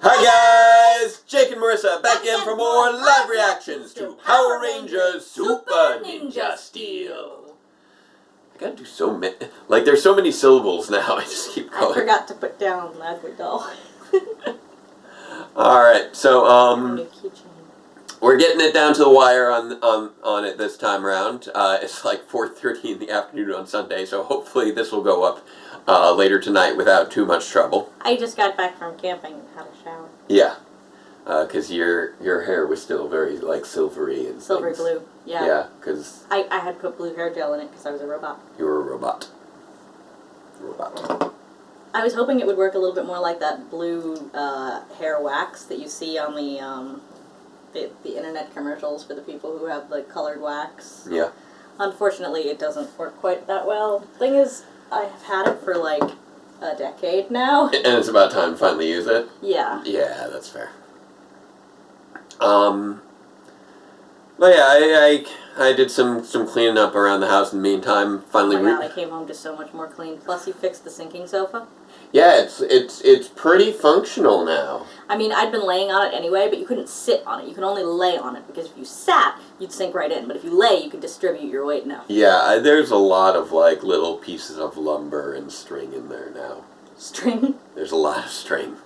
Hi guys! Jake and Marisa back in for more live reactions to Power Rangers Super Ninja Steel. I gotta do so many, like there's so many syllables now, I just keep going. I forgot to put down Ladwardell. Alright, so we're getting it down to the wire on it this time around. It's like 4:30 in the afternoon on Sunday, so hopefully this will go up later tonight without too much trouble. I just got back from camping and had a shower. Yeah, because your hair was still very like silvery and silvery blue. Yeah. Yeah, because I had put blue hair gel in it because I was a robot. You were a robot. I was hoping it would work a little bit more like that blue hair wax that you see on the internet commercials for the people who have the colored wax. Yeah. Unfortunately, it doesn't work quite that well. Thing is, I have had it for like a decade now. And it's about time to finally use it? Yeah. Yeah, that's fair. But yeah, I did some cleaning up around the house in the meantime. Finally, oh my God, I came home just so much more clean. Plus, you fixed the sinking sofa. Yeah, it's pretty functional now. I mean, I'd been laying on it anyway, but you couldn't sit on it. You could only lay on it, because if you sat, you'd sink right in. But if you lay, you could distribute your weight now. Yeah, there's a lot of, like, little pieces of lumber and string in there now. String? There's a lot of string.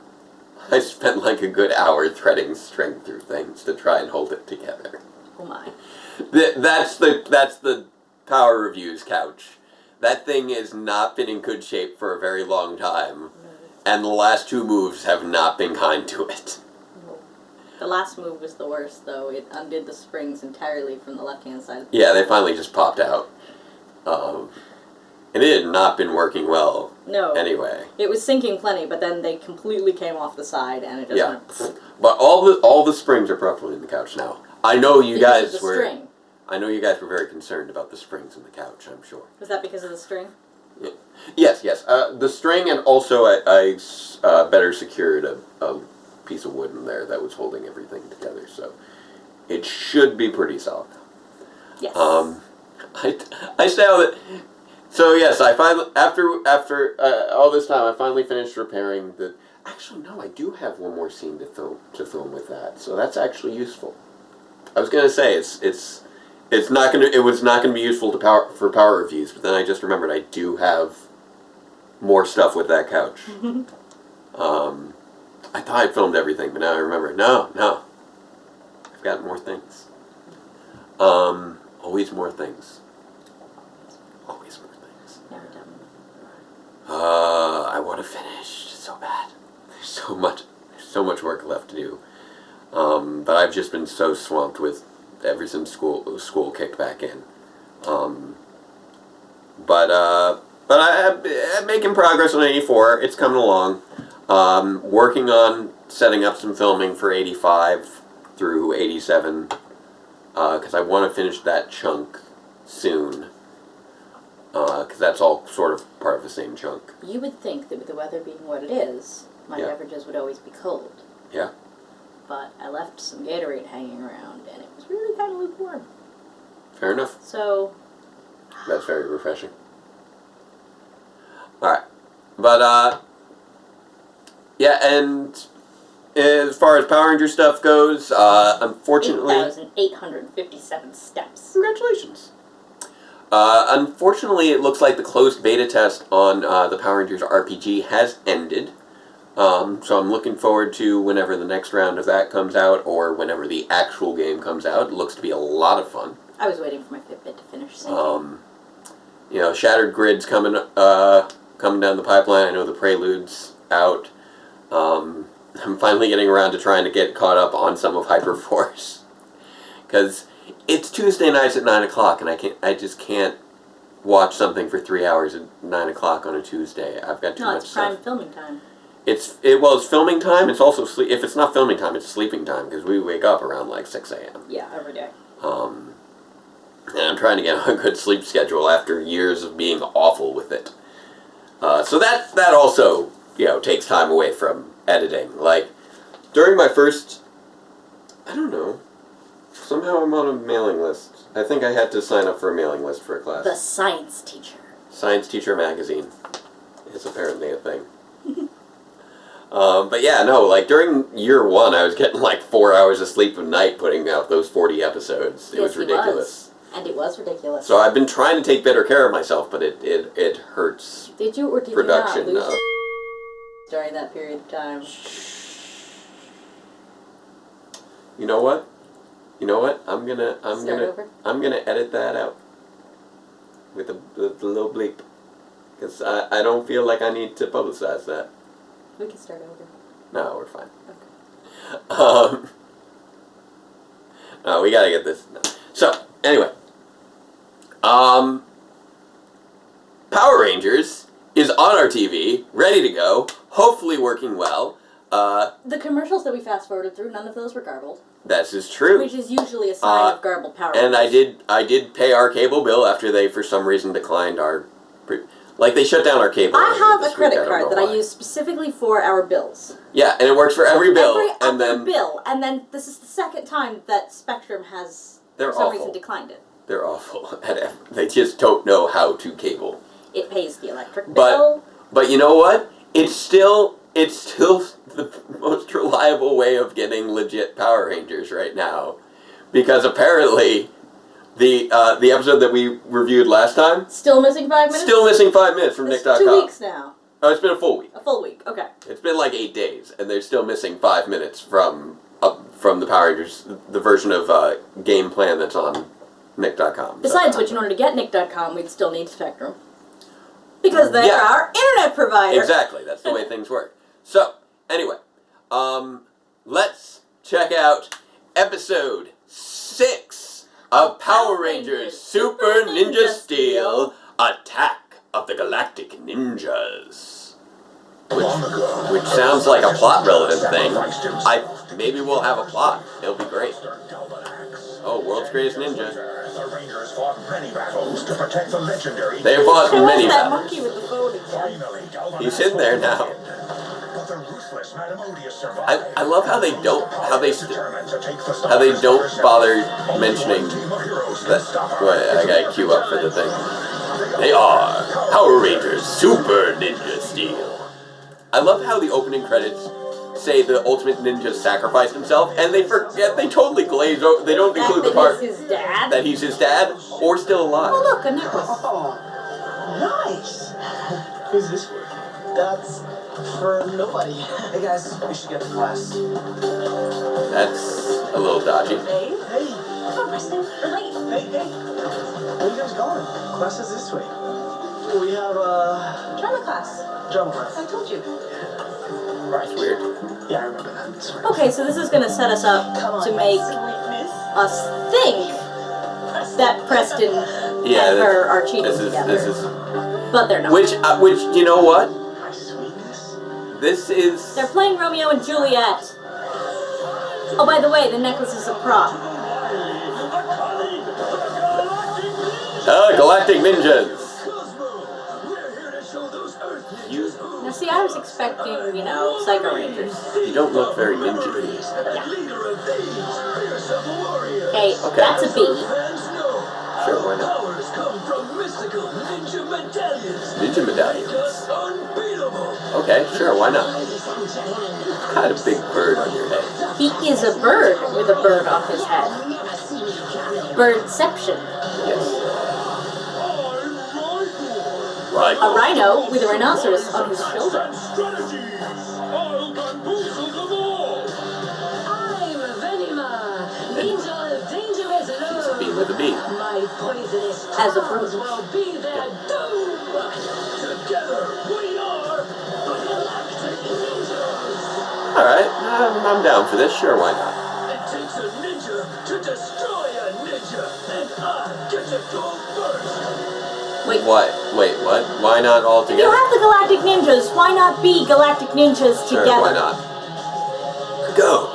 I spent, like, a good hour threading string through things to try and hold it together. Oh my. That's the Power Reviews couch. That thing has not been in good shape for a very long time, and the last two moves have not been kind to it. No. The last move was the worst, though. It undid the springs entirely from the left-hand side. Yeah, they finally just popped out. And it had not been working well. No. Anyway. It was sinking plenty, but then they completely came off the side, and it just went... But all the springs are properly in the couch now. I know you guys were... String. I know you guys were very concerned about the springs in the couch, I'm sure. Was that because of the string? Yeah. Yes. The string, and also I better secured a piece of wood in there that was holding everything together, so it should be pretty solid. Yes. I say all that... So yes, I finally, after all this time, I finally finished repairing the... Actually, no, I do have one more scene to film with that, so that's actually useful. I was gonna say it was not gonna be useful for power reviews, but then I just remembered I do have more stuff with that couch. I thought I'd filmed everything, but now I remember, no, I've got more things. Always more things. Always more things. Never done. I want to finish so bad. There's so much work left to do. But I've just been so swamped with ever since school kicked back in. But I'm making progress on 84. It's coming along. Working on setting up some filming for 85 through 87. Because I want to finish that chunk soon. Because that's all sort of part of the same chunk. You would think that with the weather being what it is, my beverages would always be cold. Yeah. But I left some Gatorade hanging around, and it was really kind of lukewarm. Fair enough. So... That's very refreshing. Alright. But, yeah, and as far as Power Ranger stuff goes, unfortunately... 8,857 steps. Congratulations. Unfortunately, it looks like the closed beta test on the Power Rangers RPG has ended. So I'm looking forward to whenever the next round of that comes out, or whenever the actual game comes out. It looks to be a lot of fun. I was waiting for my Fitbit to finish syncing. You know, Shattered Grid's coming down the pipeline. I know the Prelude's out. I'm finally getting around to trying to get caught up on some of Hyperforce. Because it's Tuesday nights at 9 o'clock, and I just can't watch something for 3 hours at 9 o'clock on a Tuesday. I've got too much stuff. No, it's prime filming time. It's filming time. It's also if it's not filming time, it's sleeping time, because we wake up around like 6 a.m. Yeah, every day. And I'm trying to get on a good sleep schedule after years of being awful with it. So that also, you know, takes time away from editing. Like, during my first, I don't know, somehow I'm on a mailing list. I think I had to sign up for a mailing list for a class. The Science Teacher. Science Teacher magazine is apparently a thing. But yeah, no, like during year 1, I was getting like 4 hours of sleep a night putting out those 40 episodes. It was ridiculous. And it was ridiculous. So I've been trying to take better care of myself, but it hurts. Did you or did production, you not lose during that period of time? You know what? I'm gonna edit that out with the little bleep, because I don't feel like I need to publicize that. We can start over. No, we're fine. Okay. No, we gotta get this. No. So anyway, Power Rangers is on our TV, ready to go, hopefully working well. The commercials that we fast forwarded through, none of those were garbled. This is true. Which is usually a sign of garbled Power Rangers. And I did pay our cable bill after they, for some reason, declined our... Like, they shut down our cable. I have a credit card that I use specifically for our bills. Yeah, and it works for every bill. And then this is the second time that Spectrum has, for some reason, declined it. They're awful. They just don't know how to cable. It pays the electric bill. But you know what? It's still the most reliable way of getting legit Power Rangers right now, because apparently the episode that we reviewed last time, still missing 5 minutes. Still missing 5 minutes from Nick.com. 2 weeks now. Oh, it's been a full week. A full week. Okay. It's been like 8 days, and they're still missing 5 minutes from the Power Rangers, the version of game plan that's on Nick.com. Besides which, in order to get Nick.com, we'd still need Spectrum. Because they're our internet provider. Exactly. That's the way things work. So, anyway, let's check out episode 6 of Power Rangers Super Ninja Steel, Attack of the Galactic Ninjas. Which sounds like a plot-relevant thing. Maybe we'll have a plot. It'll be great. Oh, World's Greatest Ninja. The Rangers fought many battles to protect the legendary... They have fought many that battles. monkey with the phone again? He's in there now. But the ruthless Madame Odious survived. I love how they don't bother mentioning that. Wait, I gotta queue up for the thing. They are Power Rangers Super Ninja Steel. I love how the opening credits say the Ultimate Ninja sacrificed himself, and they forget, they totally glaze over, they don't include the part that he's his dad? That he's his dad, or still alive. Oh look, a necklace. Oh, nice. Who's this for? That's for nobody. Hey guys, we should get to class. That's a little dodgy. Hey. Come on, Preston, we're late. Hey. Where are you guys going? Class is this way. We have, Drama class. drama class. I told you. Right. That's weird. Yeah, I remember that. Sorry. Okay, so this is going to set us up to make us think that Preston and her are cheating together. But they're not. Which, you know what? My sweetness. This is... They're playing Romeo and Juliet. Oh, by the way, the necklace is a prop. Galactic Ninjas. Now, see, I was expecting, Psycho Rangers. You don't look very ninja-y. Okay, that's a B. Sure, why not? Ninja medallions. Okay, sure, why not? Got a big bird on your head. He is a bird with a bird on his head. Birdception. Yes. A rhino with a rhinoceros on his shoulder. I'm Venima, angel of dangerous She's a bee with a bee. My poisonous As a tongues bird. will be their doom. Together we are the Galactic Ninjas. Alright, I'm down for this. Sure, why not? It takes a ninja to destroy a ninja, and I get to go first. Wait, What? Wait, what? Why not all if you together? have the Galactic Ninjas, why not be Galactic Ninjas Sure, together? why not? Go!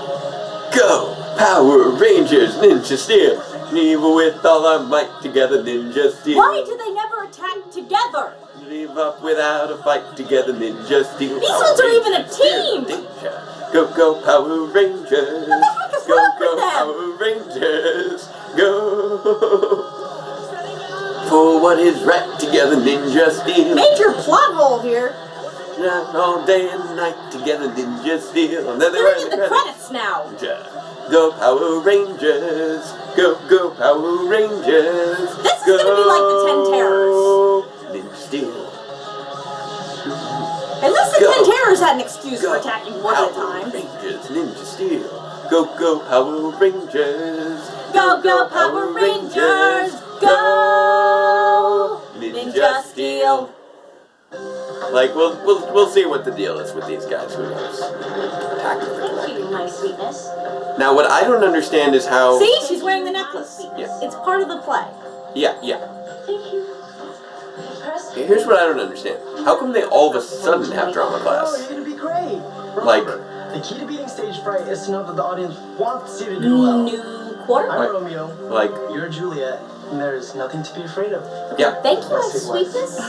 Go! Power Rangers Ninja Steel! Evil with all our might together, Ninja Steel. Why do they never attack together? Leave up without a fight together, Ninja Steel. These ones are even a team! Ninja. Go, go, Power Rangers! What the heck is Go, wrong go, with them? Power Rangers! Go! For what is right together, Ninja Steel. Major plot hole here. all day and night together, ninja steel. And then they We're were in the credits now. Go Power Rangers, go Power Rangers. This is gonna be like the 10 Terrors. Ninja Steel. At least the Go. 10 Terrors had an excuse Go for attacking one at a Power time. Rangers, Ninja Steel. Go Power Rangers. Go Power Rangers, go Ninja Steel. Like we'll see what the deal is with these guys. Who knows? Attack of the Thank you, Galactic. my sweetness. Now, what I don't understand is how. See, she's wearing the necklace. Yeah. It's part of the play. Yeah. Thank you. Press. Here's what I don't understand. How come they all of a sudden have drama Oh, class? you're gonna be great. Like- Remember, the key to beating stage fright is to know that the audience wants you to do well. New quarter. I'm Like- Romeo. Like, You're Juliet, and there's nothing to be afraid of. yeah. Thank you, my Let's see what- sweetness.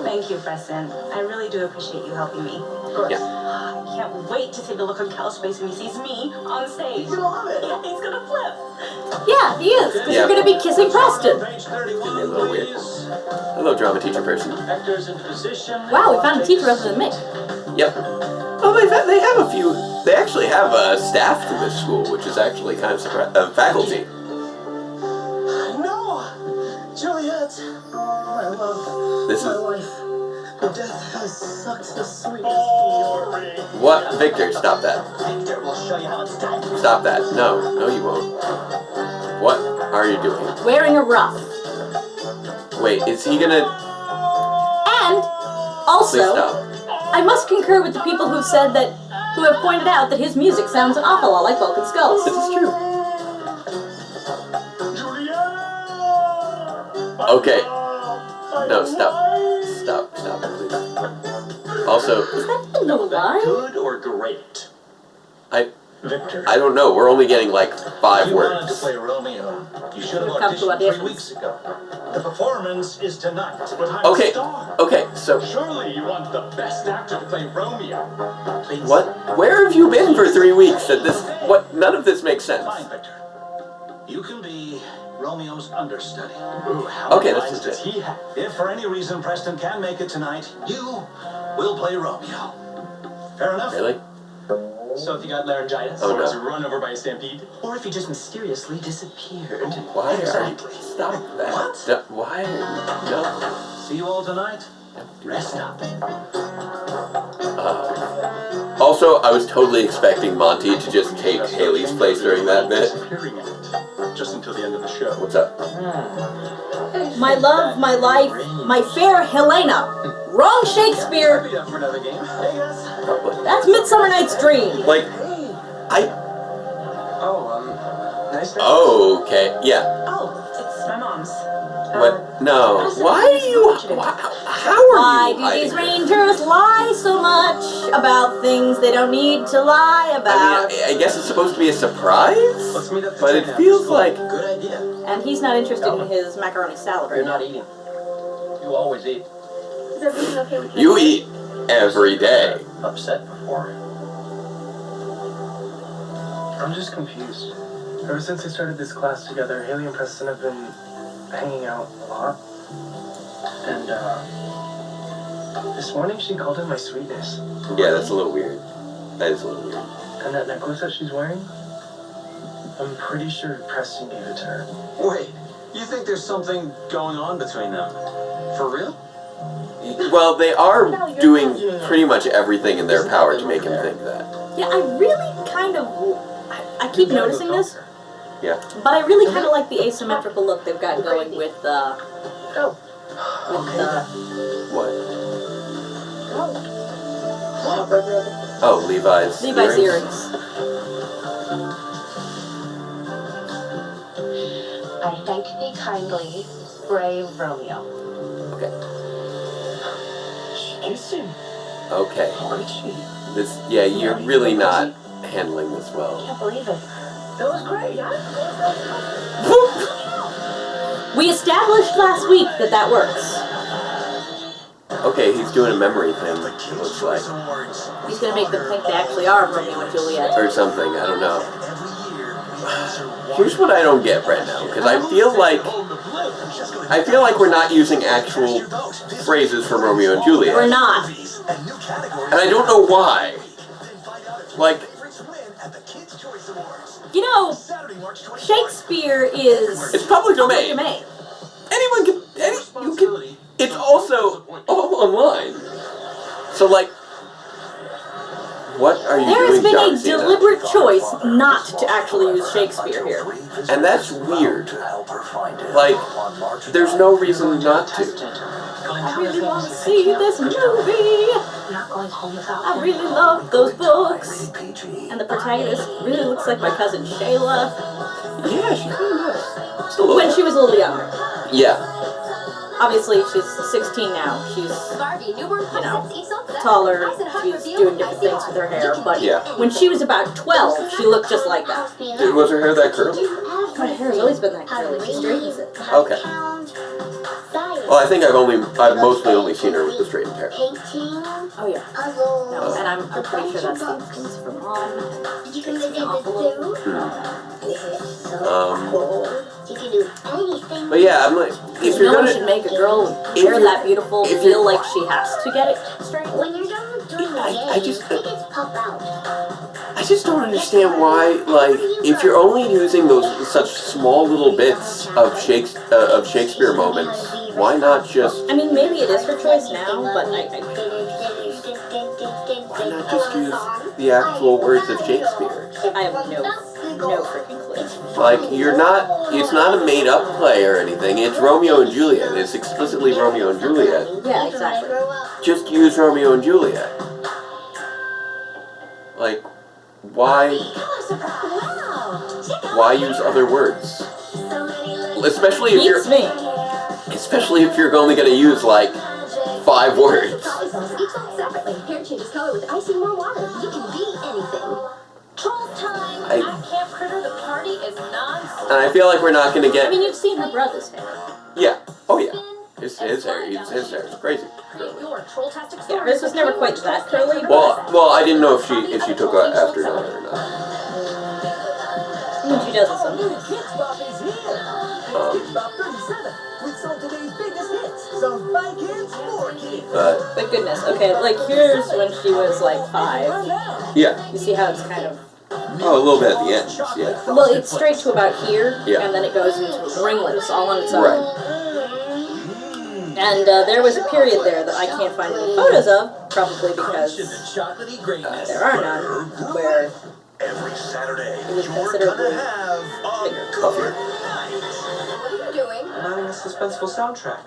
Thank you, Preston. I really do appreciate you helping me. Of course. Yeah. I can't wait to see the look on Cal's face when he sees me on stage. You're gonna love it. Yeah, he's gonna flip. Yeah, he is, because Yeah. you're going to be kissing Preston. Page Didn't be 31, a little weird. please. Hello, drama teacher person. Actors in position. Wow, we found a teacher other than me. Yep. Oh, they have a few. They actually have staff to this school, which is actually kind of faculty. No! Juliet! My love. This my is- wife. The death has sucked the sweetness Boring. What, Victor? Stop that. Victor will show you how it's done. Stop that. No, you won't. What are you doing? Wearing a ruff. Wait, is he gonna? And Please also, stop. I must concur with the people who have pointed out that his music sounds an awful lot like Vulcan Skulls. This is true. Julia! Okay. No, stop, please. Also, Is that in the line? Good or great? Victor. I don't know. We're only getting like 5 You wanted to words. play Romeo. You should have We've come to auditioned 3 auditions. weeks ago. The performance is tonight, but I'm Okay. a star. Okay. So Surely you want the best actor to play Romeo. Please. what? Where have you been for 3 weeks? At this? What? None of this makes sense. Fine, Victor. You can be Romeo's understudy. Ooh, how Okay, many this lines is does it. he have? If for any reason Preston can make it tonight, you will play Romeo. Fair enough? Really? So if you got laryngitis? Oh, Or was no. run over by a stampede? Or if you just mysteriously disappeared? Why are you? Exactly. Stop that. What? Why? No. See you all tonight. Rest up. Also, I was totally expecting Monty to just take Haley's place during that bit. Disappearing act. Just until the end of the show. What's up? My love, my life, my fair Helena. Wrong Shakespeare. Be up for another game. Hey guys! Probably. That's Midsummer Night's Dream. Like, Hey! I. Oh, nice day. Oh, okay. Yeah. Oh, it's my mom's. What? No. Why are you? How are Why you do these hiding? rangers lie so much about things they don't need to lie about? I guess it's supposed to be a surprise, Let's meet up for but dinner it after feels school. like. Good idea. And he's not interested in his macaroni salad right You're now. not eating. You always eat. Is everything okay with You eat every day. Upset before. I'm just confused. Ever since I started this class together, Haley and Preston have been hanging out a lot. And, this morning she called him my sweetness. Yeah, that's a little weird. That is a little weird. And that necklace that she's wearing, I'm pretty sure Preston gave it to her. Wait, you think there's something going on between them? For real? Well, they are doing pretty much everything in their power to make him think that. Yeah, I really kind of. I keep noticing this, Yeah. but I really kind of like the asymmetrical look they've got going with Go. What? Oh. Oh, Levi's Earrings. I thank thee kindly, brave Romeo. Okay. She kissed him. Okay. How did she? This. Yeah, you're really not handling this well. Can't believe it. That was great. We established last week that works. Okay, he's doing a memory thing. It looks like, He's gonna make them think they actually are Romeo and Juliet. or something. I don't know. Here's what I don't get right now, because I feel like we're not using actual phrases from Romeo and Juliet. We're not. And new categories. And I don't know why. Then find out if Like, your favorites win at the Kids' Choice Awards. You know, Saturday, March 24th. Shakespeare is it's public domain. Anyone can. You can. It's also all online. So like, what are you There has doing, been John a Cena? deliberate choice not to actually use Shakespeare here. And that's weird. To help her find it. Like, On March there's no reason not to. I really want to see this movie. Not going home without I really love those books. And the protagonist really looks like my cousin Shayla Yeah, she kind of does. Just a little when bit. she was a little younger. Yeah. Obviously, she's 16 now. She's, taller. She's doing different things with her hair. But Yeah. when she was about 12, she looked just like that. Was her hair that curly? My hair's always been that curly. She straightens it. Okay. Well, I think I've mostly only seen her with the straightened hair. Oh yeah. No, and I'm pretty sure that's the influence from mom. Makes me awful. But yeah, I'm like, if you're No one gonna, should make a girl with if hair you're- that beautiful if feel you're- like she has to get it straight. I just don't understand why, like, if you're only using those such small little bits of Shakespeare moments, why not just I mean, maybe it is her choice now, but why not just use the actual words of Shakespeare? I have no freaking clue. Like, it's not a made-up play or anything. It's Romeo and Juliet. It's explicitly Romeo and Juliet. Yeah, exactly. Just use Romeo and Juliet. Like, why use other words? Especially if Beats me. you're only gonna use like 5 words. Hair changes color with ice and more water. You can be anything. Troll time! I- At Camp Critter, the party is non-stop. And I feel like we're not gonna I get. mean, you've seen her brother's hair. Yeah. Oh yeah. His hair is crazy curly. Your troll-tastic Yeah, stories hers was never quite that curly. But Well, I didn't know if she took after Donna or not. I mean, she does it sometimes. Kids Bop is here! Um, Kids Bop 37 with some of today's biggest hits. Some fun kids, more kids. But But goodness, okay, like here's when she was like 5. yeah. You see how it's kind of, Oh, a little bit at the end. Yeah. well, it's straight to about here, Yeah. and then it goes into ringlets all on its own. Right. And there was a period there that I can't find any photos of, probably because chocolatey greatness. there are none, where Every Saturday, it was you're considerably gonna have a bigger. Puffier. What are you doing? I'm adding a suspenseful soundtrack.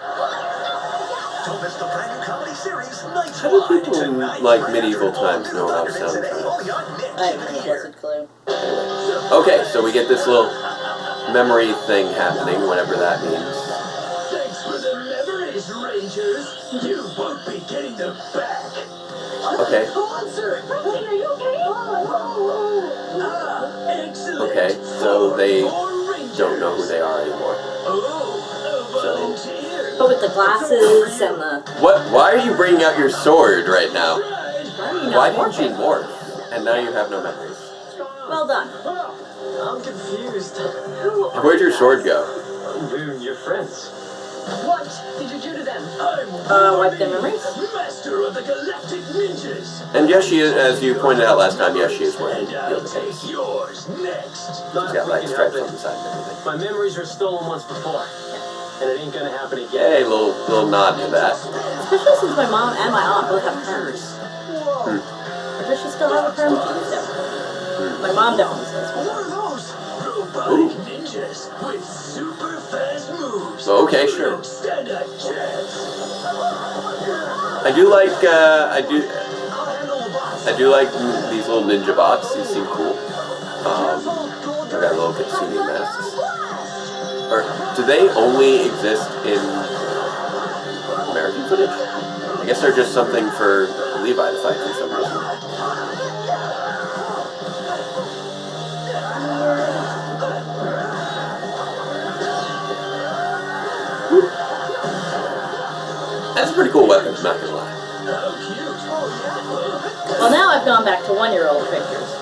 Don't miss the brand new comedy series, Nights How do Wide, people in tonight, like right medieval after all times new know about Thursdays today, soundtracks? only on Nick. I have no blessed clue. Okay, so we get this little memory thing happening, whatever that means. Thanks for the memories, Rangers. You won't be getting them back. Okay. Concert. Franklin, are you okay? Ah, excellent. Okay, so they More Rangers. don't know who they are anymore. Oh, a volunteer. But with the glasses and the, Why are you bringing out your sword right now? why are you Why not didn't you morphing? morph? And now you have no memories. Well done. I'm confused. Where'd your sword go? We're your friends. What did you do to them? Wipe their memories? Master of the Galactic Ninjas. And yes, she is, as you pointed out last time, yes, she is wearing And I'll the take case. yours next. She's got like stripes on the side and everything. My memories were stolen once before, and it ain't gonna happen again. Hey, little nod to that. Especially since my mom and my aunt both have perms. Or does she still have a perm? She used to. My mom definitely still has one. What are those? Robotic ninjas with super fast moves. Okay, sure. Don't stand a chance. I do like I'll handle the box. I do like these little ninja bots. These seem cool. They got little Kitsune masks. Or do they only exist in American footage? I guess they're just something for Levi to fight for some reason. That's a pretty cool weapon, I'm not gonna lie. Well, now I've gone back to 1-year-old pictures.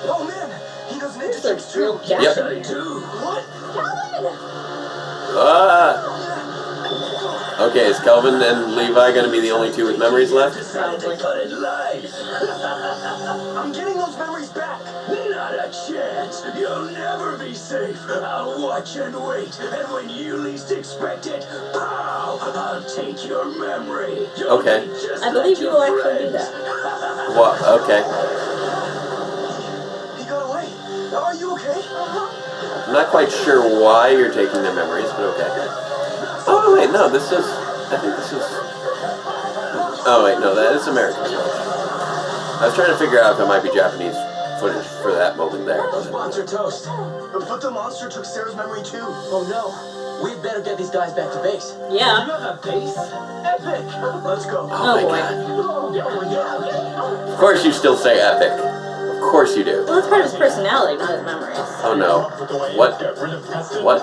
Oh man, he does ninja There's tricks a real too. gap Yep. in I here. do. What? Ah! Okay, is Kelvin and Levi going to be the only two with memories left? Probably. I'm getting those memories back. Not a chance. You'll never be safe. I'll watch and wait. And when you least expect it, pow! I'll take your memory. You'll Okay. be just I believe like you will your actually do friends. that. What? Okay. He got away. Are you okay? I'm not quite sure why you're taking their memories, but okay. Oh, no, wait, no, this is... I think this is... Oh, wait, no, that is American footage. I was trying to figure out if it might be Japanese footage for that moment there. Those bots are toast. But the monster took Sarah's memory too. Oh no, we better get these guys back to base. Yeah. You have a base? Epic. Let's go. Oh my boy. God. Of course you still say epic. Of course you do. Well, that's part of his personality, not his memories. Oh no. What? What?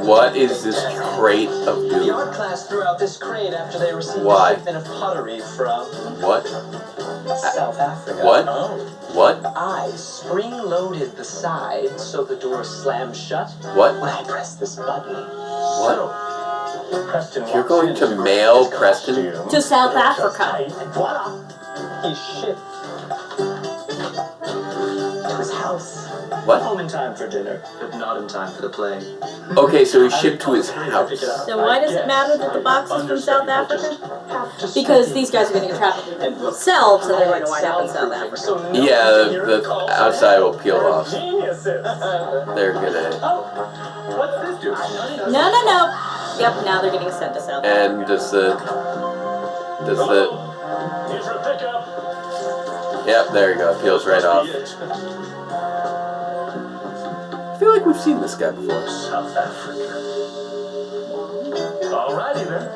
What is this crate of The doom? art class threw out this crate after they received Why? a shipment of pottery from What? South Africa. What? Oh. What? I spring-loaded the side so the door slammed shut What? when I pressed this button. What? Preston You're going to mail Preston? To South Africa. And voila! He shipped to his house. What? Home in time for dinner, but not in time for the play. Okay, so he's shipped to his house. So why does it matter that the box is from South Africa? Because these guys are going to get trapped themselves and they're going to wind up in South Africa. Yeah, the outside will peel off. They're gonna... What's this do? No. Yep, now they're getting sent to South Africa. And does the... Here's your pickup. Yep, there you go. It peels right off. I feel like we've seen this guy before. South Africa. Alrighty then.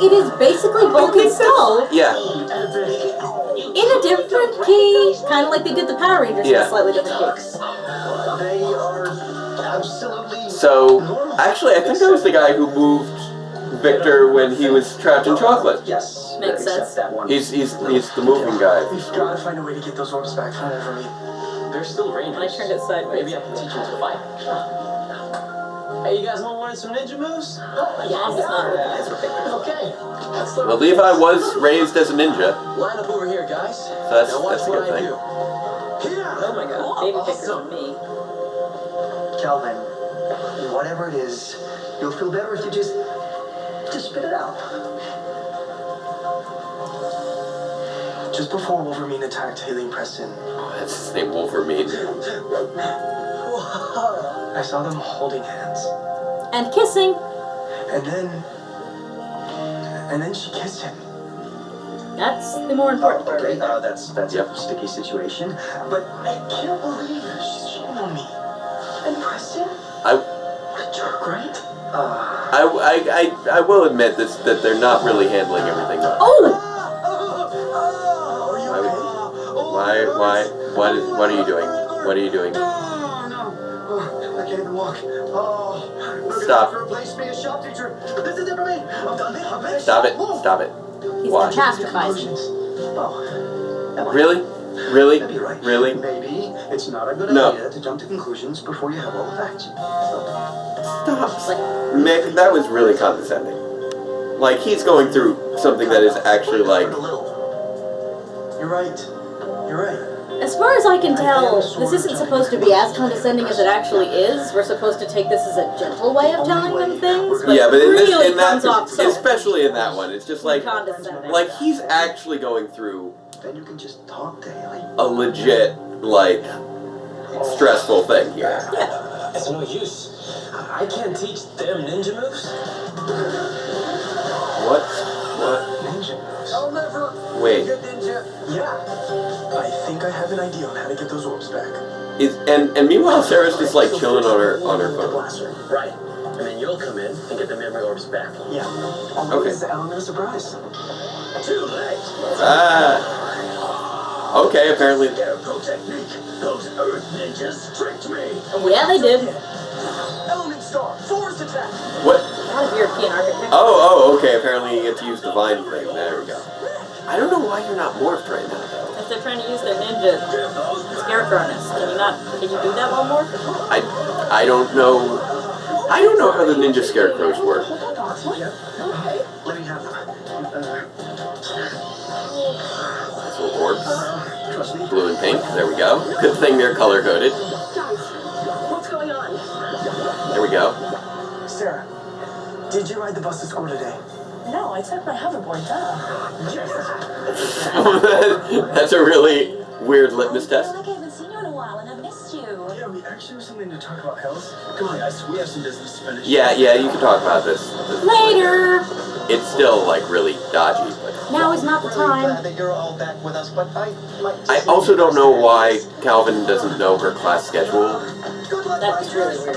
It is basically Vulcan's skull Yeah. in a different key. Kind of like they did the Power Rangers in Yeah. a slightly different key. They are absolutely So, actually, I think that was the guy who moved Victor when he was trapped in chocolate. Yes, Makes except sense. that one. He's the moving guy. We've got to find a way to get those orbs back for me. They're still rangers. I turned it sideways. Maybe I can teach them to fight. Hey, you guys want to learn some ninja moves? Yeah, it's not what the guys were picking. Okay. Let's start Well, with Levi the was raised as a ninja, line up over here, guys. so that's Now watch a what good I thing. do. Oh my god, baby pictures on me. Calvin, whatever it is, you'll feel better if you just spit it out. Just before Wolverine attacked Haley and Preston, Oh, that's his name, Wolverine. I saw them holding hands. And kissing. And then she kissed him. That's the more important part. Okay, that's Yep. a sticky situation. But I can't believe she's cheating on me. And Preston? I What a jerk, right? I will admit this that they're not really handling everything well. Oh! Are you What are you doing? What are you doing? I can't even walk. Stop. Replace me as shop teacher. This is it for me. I'm done. I'm finished. Stop it. Stop it. He's Why? catastrophizing. Oh, am I? Really? Really? Maybe you're right. Really? Maybe it's not a good No. idea to jump to conclusions before you have all the facts. Stop. Mick, that was really condescending. Like, he's going through something that is actually like... You're right. You're right. As far as I can tell, this isn't supposed to be as condescending as it actually is. We're supposed to take this as a gentle way of telling them things, but Yeah, but it in really that, comes off so especially in that one, it's just like condescending. he's actually going through Then you can just talk to Haley. a legit, like, stressful thing here. Yeah. It's no use. I can't teach them ninja moves. What? Ninja moves. I'll never Wait. get ninja. Yeah. I think I have an idea on how to get those orbs back. And meanwhile, Sarah's just like chilling on her phone. Blaster. Right. And then you'll come in and get the memory orbs back. Yeah. Okay. It's the element of surprise. Too late. Okay, apparently. Scarecrow technique. Those Earth ninjas tricked me. Yeah, they did. Element star. Force attack. What? Out of European architecture. Oh, okay. Apparently you get to use the vine thing. There we go. I don't know why you're not morphed right now, though. If they're trying to use their ninja scarecrowness, can you do that while more? I don't know. I don't know how the ninja scarecrows work. Let me have that. Nice little orbs. Trust me. Blue and pink. There we go. Good thing they're color coded. What's going on? There we go. Sarah, did you ride the bus to school today? No, I took my hoverboard down. That's a really weird litmus test. I feel like I haven't seen you in a while and I missed you. Yeah, we actually have something to talk about, Hells. Come on, guys, we have some business to finish. Yeah, you can talk about this. Later! It's still like really dodgy, but Now is not the time. Glad that you're all back with us, but I'd like to I see also you don't know first. why Calvin doesn't know her class schedule. Good luck, That's really weird.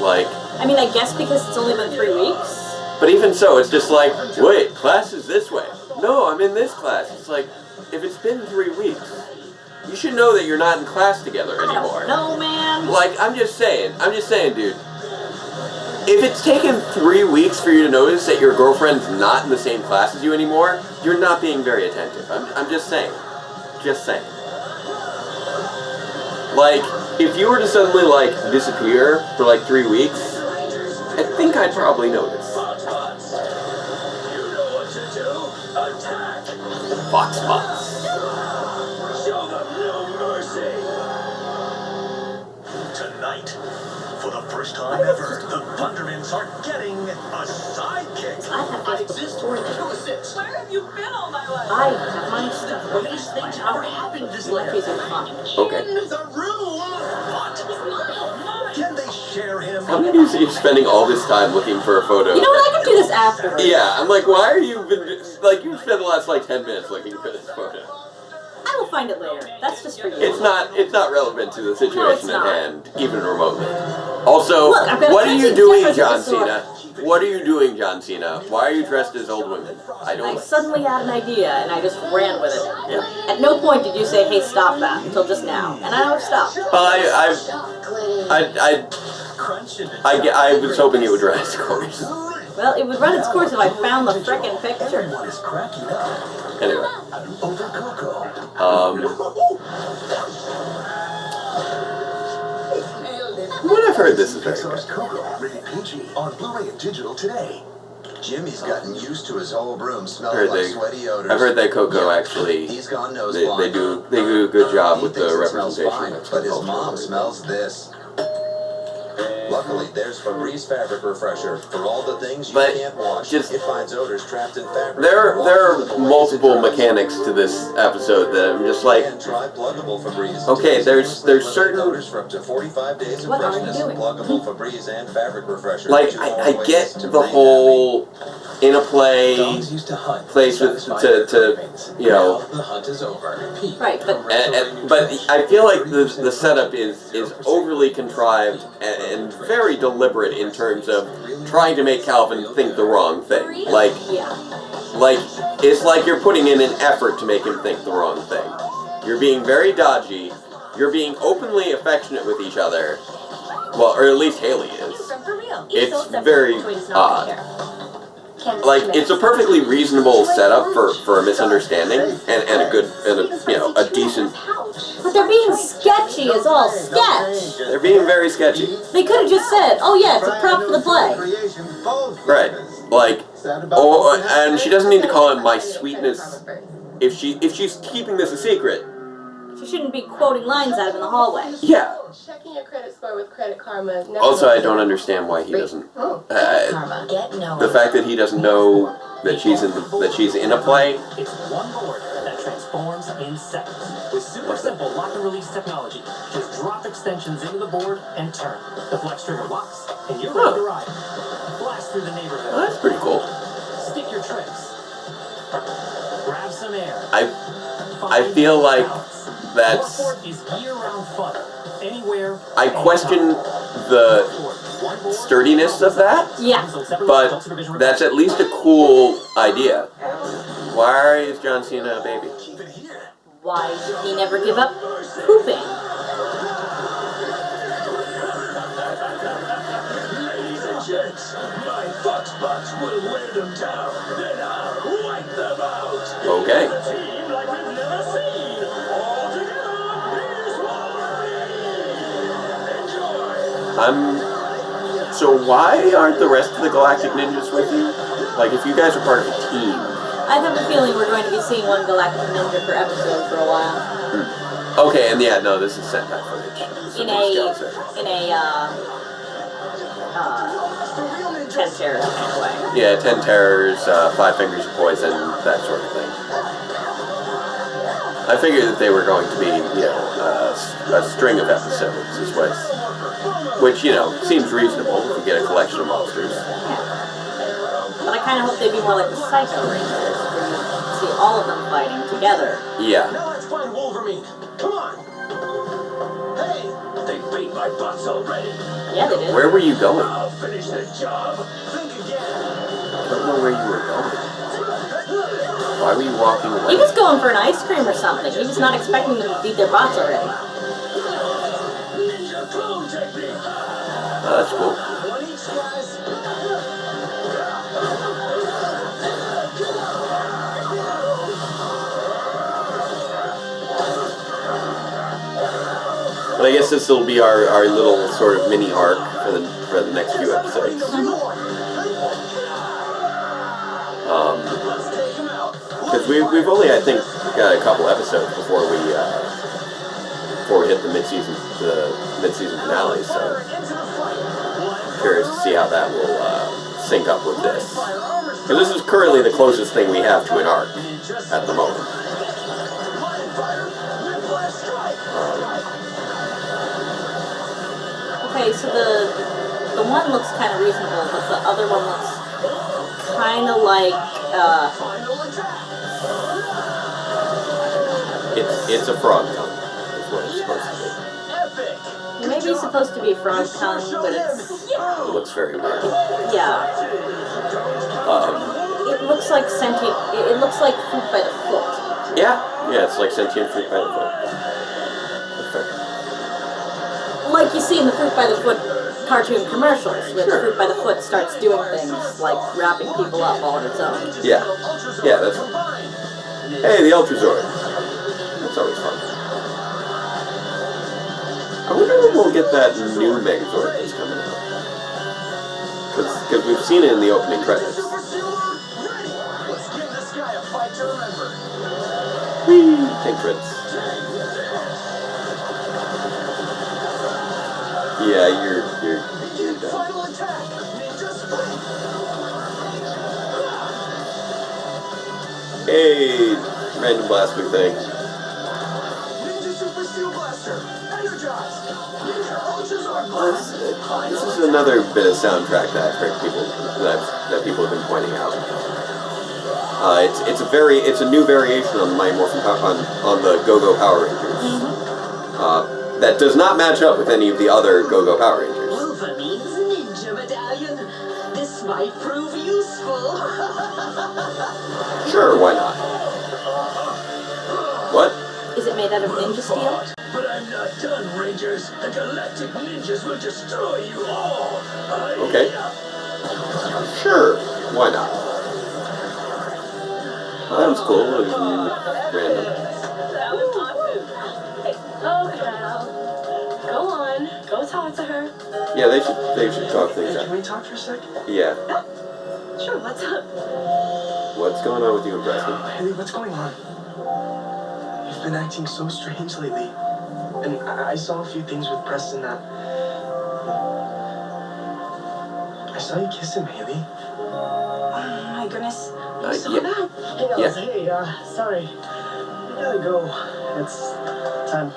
Like, I mean, I guess because it's only been 3 weeks. but even so, it's just like, wait, class is this way. No, I'm in this class. It's like, if it's been 3 weeks, you should know that you're not in class together anymore. No, man. Like, I'm just saying, dude. If it's taken 3 weeks for you to notice that your girlfriend's not in the same class as you anymore, you're not being very attentive. I'm just saying. Just saying. Like, if you were to suddenly, like, disappear for, like, 3 weeks, I think I'd probably notice. Fox Spots. You know what to do. Attack. Fox spots. Show them no mercy. Tonight, for the first time ever, the Thundermans are getting a sidekick. I have Facebook story. Where have you been all my life? I have my stuff. These things are happening this Life is fun. Okay. in the room. What? Can they share him? How many years are you spending all this time looking for a photo? You know what? I can do this afterwards. Yeah, I'm like, why are you like, you spent the last, like, 10 minutes looking for this photo. I will find it later. That's just for you. It's not relevant to the situation not. at hand, even remotely. Also, Look, I've got what a are you printed doing, difference John of the sort. Cena? What are you doing, John Cena? Why are you dressed as old women? I I don't. suddenly had an idea and I just ran with it. Yeah. At no point did you say, "Hey, stop that," until just now, and I have stopped. I was hoping it would run its course. Well, it would run its course if I found the frickin' picture. Everyone is cracking up Anyway, over Coco. what I've heard this is very Pixar's good. Coco, rated PG, on Blu-ray and digital today. Jimmy's gotten used to his whole room smelling Heard like they- sweaty odors. I've heard that Coco actually, He's gone nose they blind. do a good job He with thinks the it smells representation. fine, of but his culture. mom smells this. Luckily, there's Febreze fabric refresher for all the things you But can't wash. just- It finds odors trapped in fabric. There Washes are them away multiple as it dries. mechanics to this episode that I'm just like, And try pluggable Febreze. Okay, there's Eliminate certain- odors for up to 45 days of What are you freshness. doing? Pluggable Febreze and fabric refresher. like Two I ways get to the bring whole in a play Dogs used to hunt. place with to you know, Now the hunt is over. Pete, Right, but- but I feel like the setup is overly contrived and very deliberate in terms of trying to make Calvin think the wrong thing. Like Yeah. it's like you're putting in an effort to make him think the wrong thing. You're being very dodgy. You're being openly affectionate with each other. Well, or at least Haley is. For real. It's very odd. Like, it's a perfectly reasonable setup for a misunderstanding and a good, a decent. But they're being sketchy as all sketch. They're being very sketchy. They could have just said, "Oh yeah, it's a prop for the play." Right. Like, oh, and she doesn't need to call him my sweetness. If she's keeping this a secret, She shouldn't be quoting lines out of in the hallway. yeah. Checking your credit score with Credit Karma is never Also, I don't understand why he doesn't. Get no. The fact that he doesn't know that she's in a play. It's one board that transforms in seconds. With super simple lock and release technology, just drop extensions into the board and turn. The flex trigger locks, and you're ready to ride. Blast through the neighborhood. Well, that's pretty cool. Stick your tricks. Grab some air. I feel like that's. Warport is year-round fun. Anywhere. I question the sturdiness of that, Yeah. but that's at least a cool idea. Why is John Cena a baby? Keep it here. Why did he never give up pooping? Ladies and gents, my Fox Spots will wear them down, then I'll wipe them out. Okay. A team like we've never seen. All together, here's Wolverine. Enjoy. I'm So why aren't the rest of the Galactic Ninjas with you? Like, if you guys are part of a team. I have a feeling we're going to be seeing one Galactic Ninja per episode for a while. Okay, and yeah, no, this is Sentai footage. So In these guys are- a 10 Terrors way. Yeah, 10 Terrors, 5 Fingers of Poison, that sort of thing. I figured that they were going to be, a string of episodes, is which, seems reasonable if you get a collection of monsters. Yeah. But I kind of hope they'd be more like the Psycho Rangers, where you see all of them fighting together. Yeah. Now let's find Wolverine. Come on. Hey, They beat my butts already. Yeah, they did. Where were you going? I'll finish the job. think again. I don't know where you were going. Why were you walking away? He was going for an ice cream or something. He was not expecting them to beat their bots already. Ninja clone technique. Oh, that's cool. One each, guys. But I guess this will be our little sort of mini arc for the next few episodes. Because we've only, I think, got a couple episodes before we hit the mid-season finale. So I'm curious to see how that will sync up with this. Because this is currently the closest thing we have to an arc at the moment. Okay, so the one looks kind of reasonable, but the other one looks kind of like, It's a frog tongue, is what it's supposed to maybe it's supposed to be a frog tongue, but be. It looks very weird. yeah. It looks like sentient, it looks like fruit by the foot. Yeah, it's like sentient fruit by the foot. Okay. Like you see in the Fruit by the Foot cartoon commercials, where the Fruit by the Foot starts doing things like wrapping people up all on its own. Yeah, that's... Hey, the Ultrazord. That's always fun. I wonder when we'll get that new Megazord that's coming out. Because we've seen it in the opening credits. Let's give this guy a fight to remember. Whee! Take crits. Yeah, you're done. Final attack. Ninja Spring. Hey, random blaster thing. Ninja Super Steel Blaster. Energize. Ninja Ultrazord. This is another bit of soundtrack that I've heard that people have been pointing out. It's a new variation on Mighty Morphin on the Go-Go Power Rangers. That does not match up with any of the other Go-Go Power Rangers. Wolverine's Ninja Medallion. This might prove useful. Sure, why not? What? Is it made out of ninja steel? But I'm not done, Rangers. The Galactic Ninjas will destroy you all. Okay. Sure, why not? Well, that was cool. It was random. That was awesome. Hey, oh, Cal. Go on. Go talk to her. Yeah, they should talk things Hey, can out. we talk for a sec? Yeah. Sure, what's up? What's going on with you and Preston? Haley, what's going on? You've been acting so strange lately. And I saw a few things with Preston that... I saw you kiss him, Haley. Oh my goodness. You saw yeah. that? Hey, Yeah. Hey, sorry. I gotta go. It's time.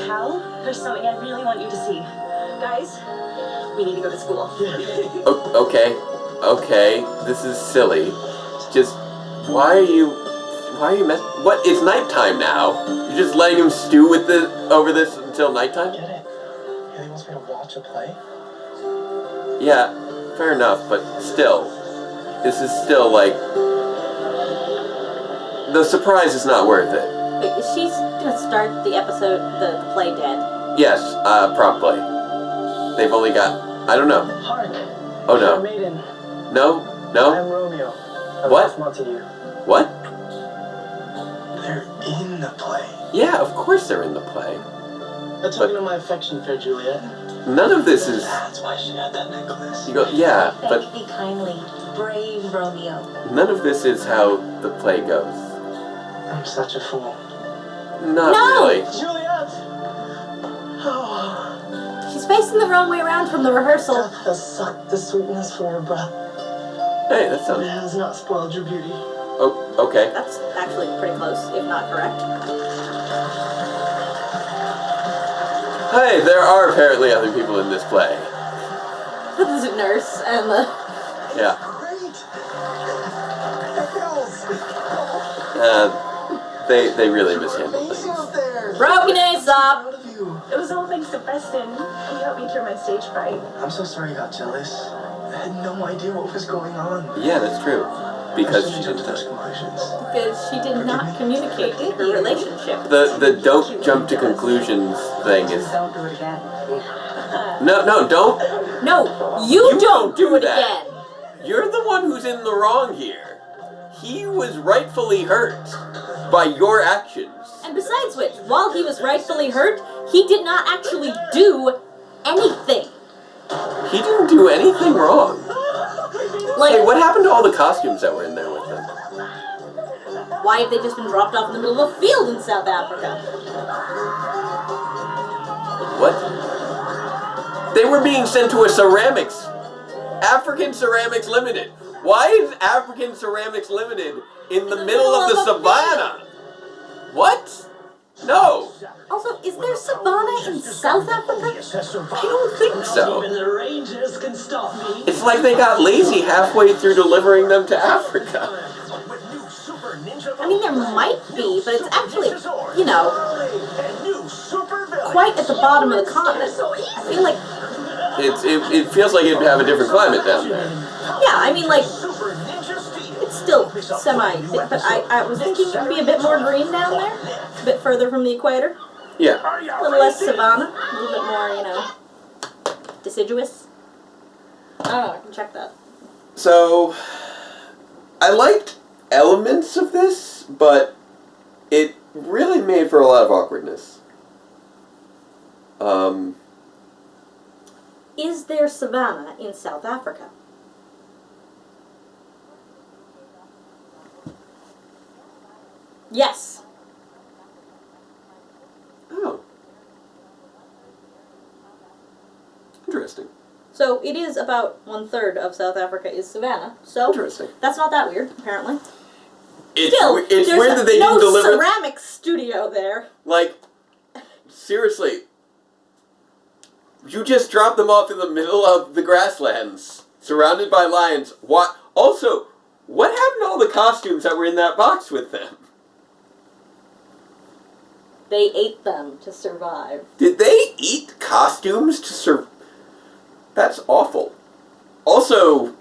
Cal, there's something I really want you to see. Guys, we need to go to school. Okay, this is silly. Just, why are you what? It's nighttime now. You're just letting him stew with over this until nighttime? Get it? Haley wants me to watch a play? Yeah, fair enough, but still. This is still like... The surprise is not worth it. Wait, is she gonna start the episode, the play dead? Yes, probably. They've only got... I don't know. Hark! Oh no. Maiden. No? I'm Romeo. What? Montague. What? They're in the play. Yeah, of course they're in the play. A token of my affection, fair Juliet. none of this is. That's why she had that necklace. You go, yeah, but Thank thee kindly, brave Romeo. none of this is how the play goes. I'm such a fool. Not No! really. Juliet! Oh, She's facing the wrong way around from the rehearsal. Death has sucked the sweetness from your breath. Hey, that It sounds. has not spoiled your beauty. Oh, okay. That's actually pretty close, if not correct. Hey, there are apparently other people in this play. The nurse and the... Yeah. great! Hells! They really mishandled Amazing things. out there! Broken Aesop! Proud of you. It was all thanks to Preston. He helped me through my stage fright. I'm so sorry you got jealous. I had no idea what was going on. Yeah, that's true. Because I she shouldn't didn't jump to those conclusions. Because she did not communicate her relationship. The don't jump to conclusions thing is. Don't do it again. No, don't. No, you You don't do it that. again! You're the one who's in the wrong here. He was rightfully hurt by your actions. And besides which, while he was rightfully hurt, he did not actually do anything. He didn't do anything wrong. Like, Hey, what happened to all the costumes that were in there with them? why have they just been dropped off in the middle of a field in South Africa? What? They were being sent to a ceramics. African Ceramics Limited. Why is African Ceramics Limited in the middle of the savannah? What? No. Also, is there savannah in South Africa? I don't think so. Even the Rangers can stop me. It's like they got lazy halfway through delivering them to Africa. I mean, there might be, but it's actually, you know, quite at the bottom of the continent. I feel like, It feels like it'd have a different climate down there. yeah, I mean, like, it's still semi, but I was thinking it'd be a bit more green down there, a bit further from the equator, Yeah. a little less savanna, a little bit more, you know, deciduous. I don't know, I can check that. So, I liked elements of this, but it really made for a lot of awkwardness. Is there savanna in South Africa? Yes. Oh. Interesting. So it is about 1/3 of South Africa is savanna. So Interesting. that's not that weird, apparently. It's, Still, it's there's weird that they no didn't deliver. ceramics studio there. Like, seriously. You just dropped them off in the middle of the grasslands, surrounded by lions. What? Also, what happened to all the costumes that were in that box with them? They ate them to survive. Did they eat costumes to survive? That's awful. Also,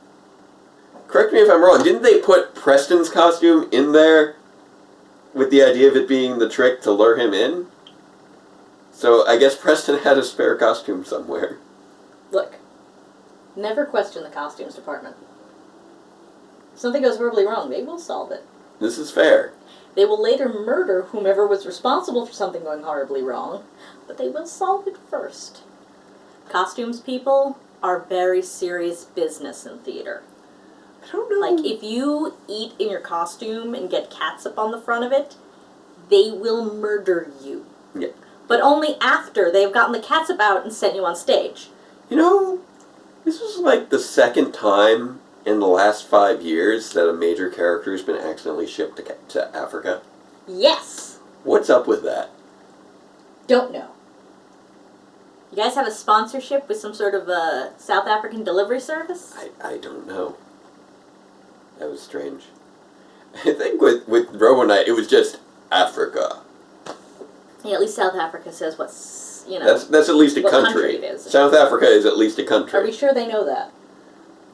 correct me if I'm wrong, didn't they put Preston's costume in there with the idea of it being the trick to lure him in? So I guess Preston had a spare costume somewhere. Look, never question the costumes department. If something goes horribly wrong, they will solve it. This is fair. They will later murder whomever was responsible for something going horribly wrong, but they will solve it first. Costumes people are very serious business in theater. I don't know. Like, if you eat in your costume and get catsup on the front of it, they will murder you. Yeah. But only after they've gotten the catsup out and sent you on stage. You know, this was like the second time in the last 5 years that a major character has been accidentally shipped to Africa. Yes! What's up with that? Don't know. You guys have a sponsorship with some sort of a South African delivery service? I don't know. That was strange. I think with Robo Knight, it was just Africa. Yeah, at least South Africa says what's, you know. That's at least a what country. country it is. South Africa is at least a country. Are we sure they know that?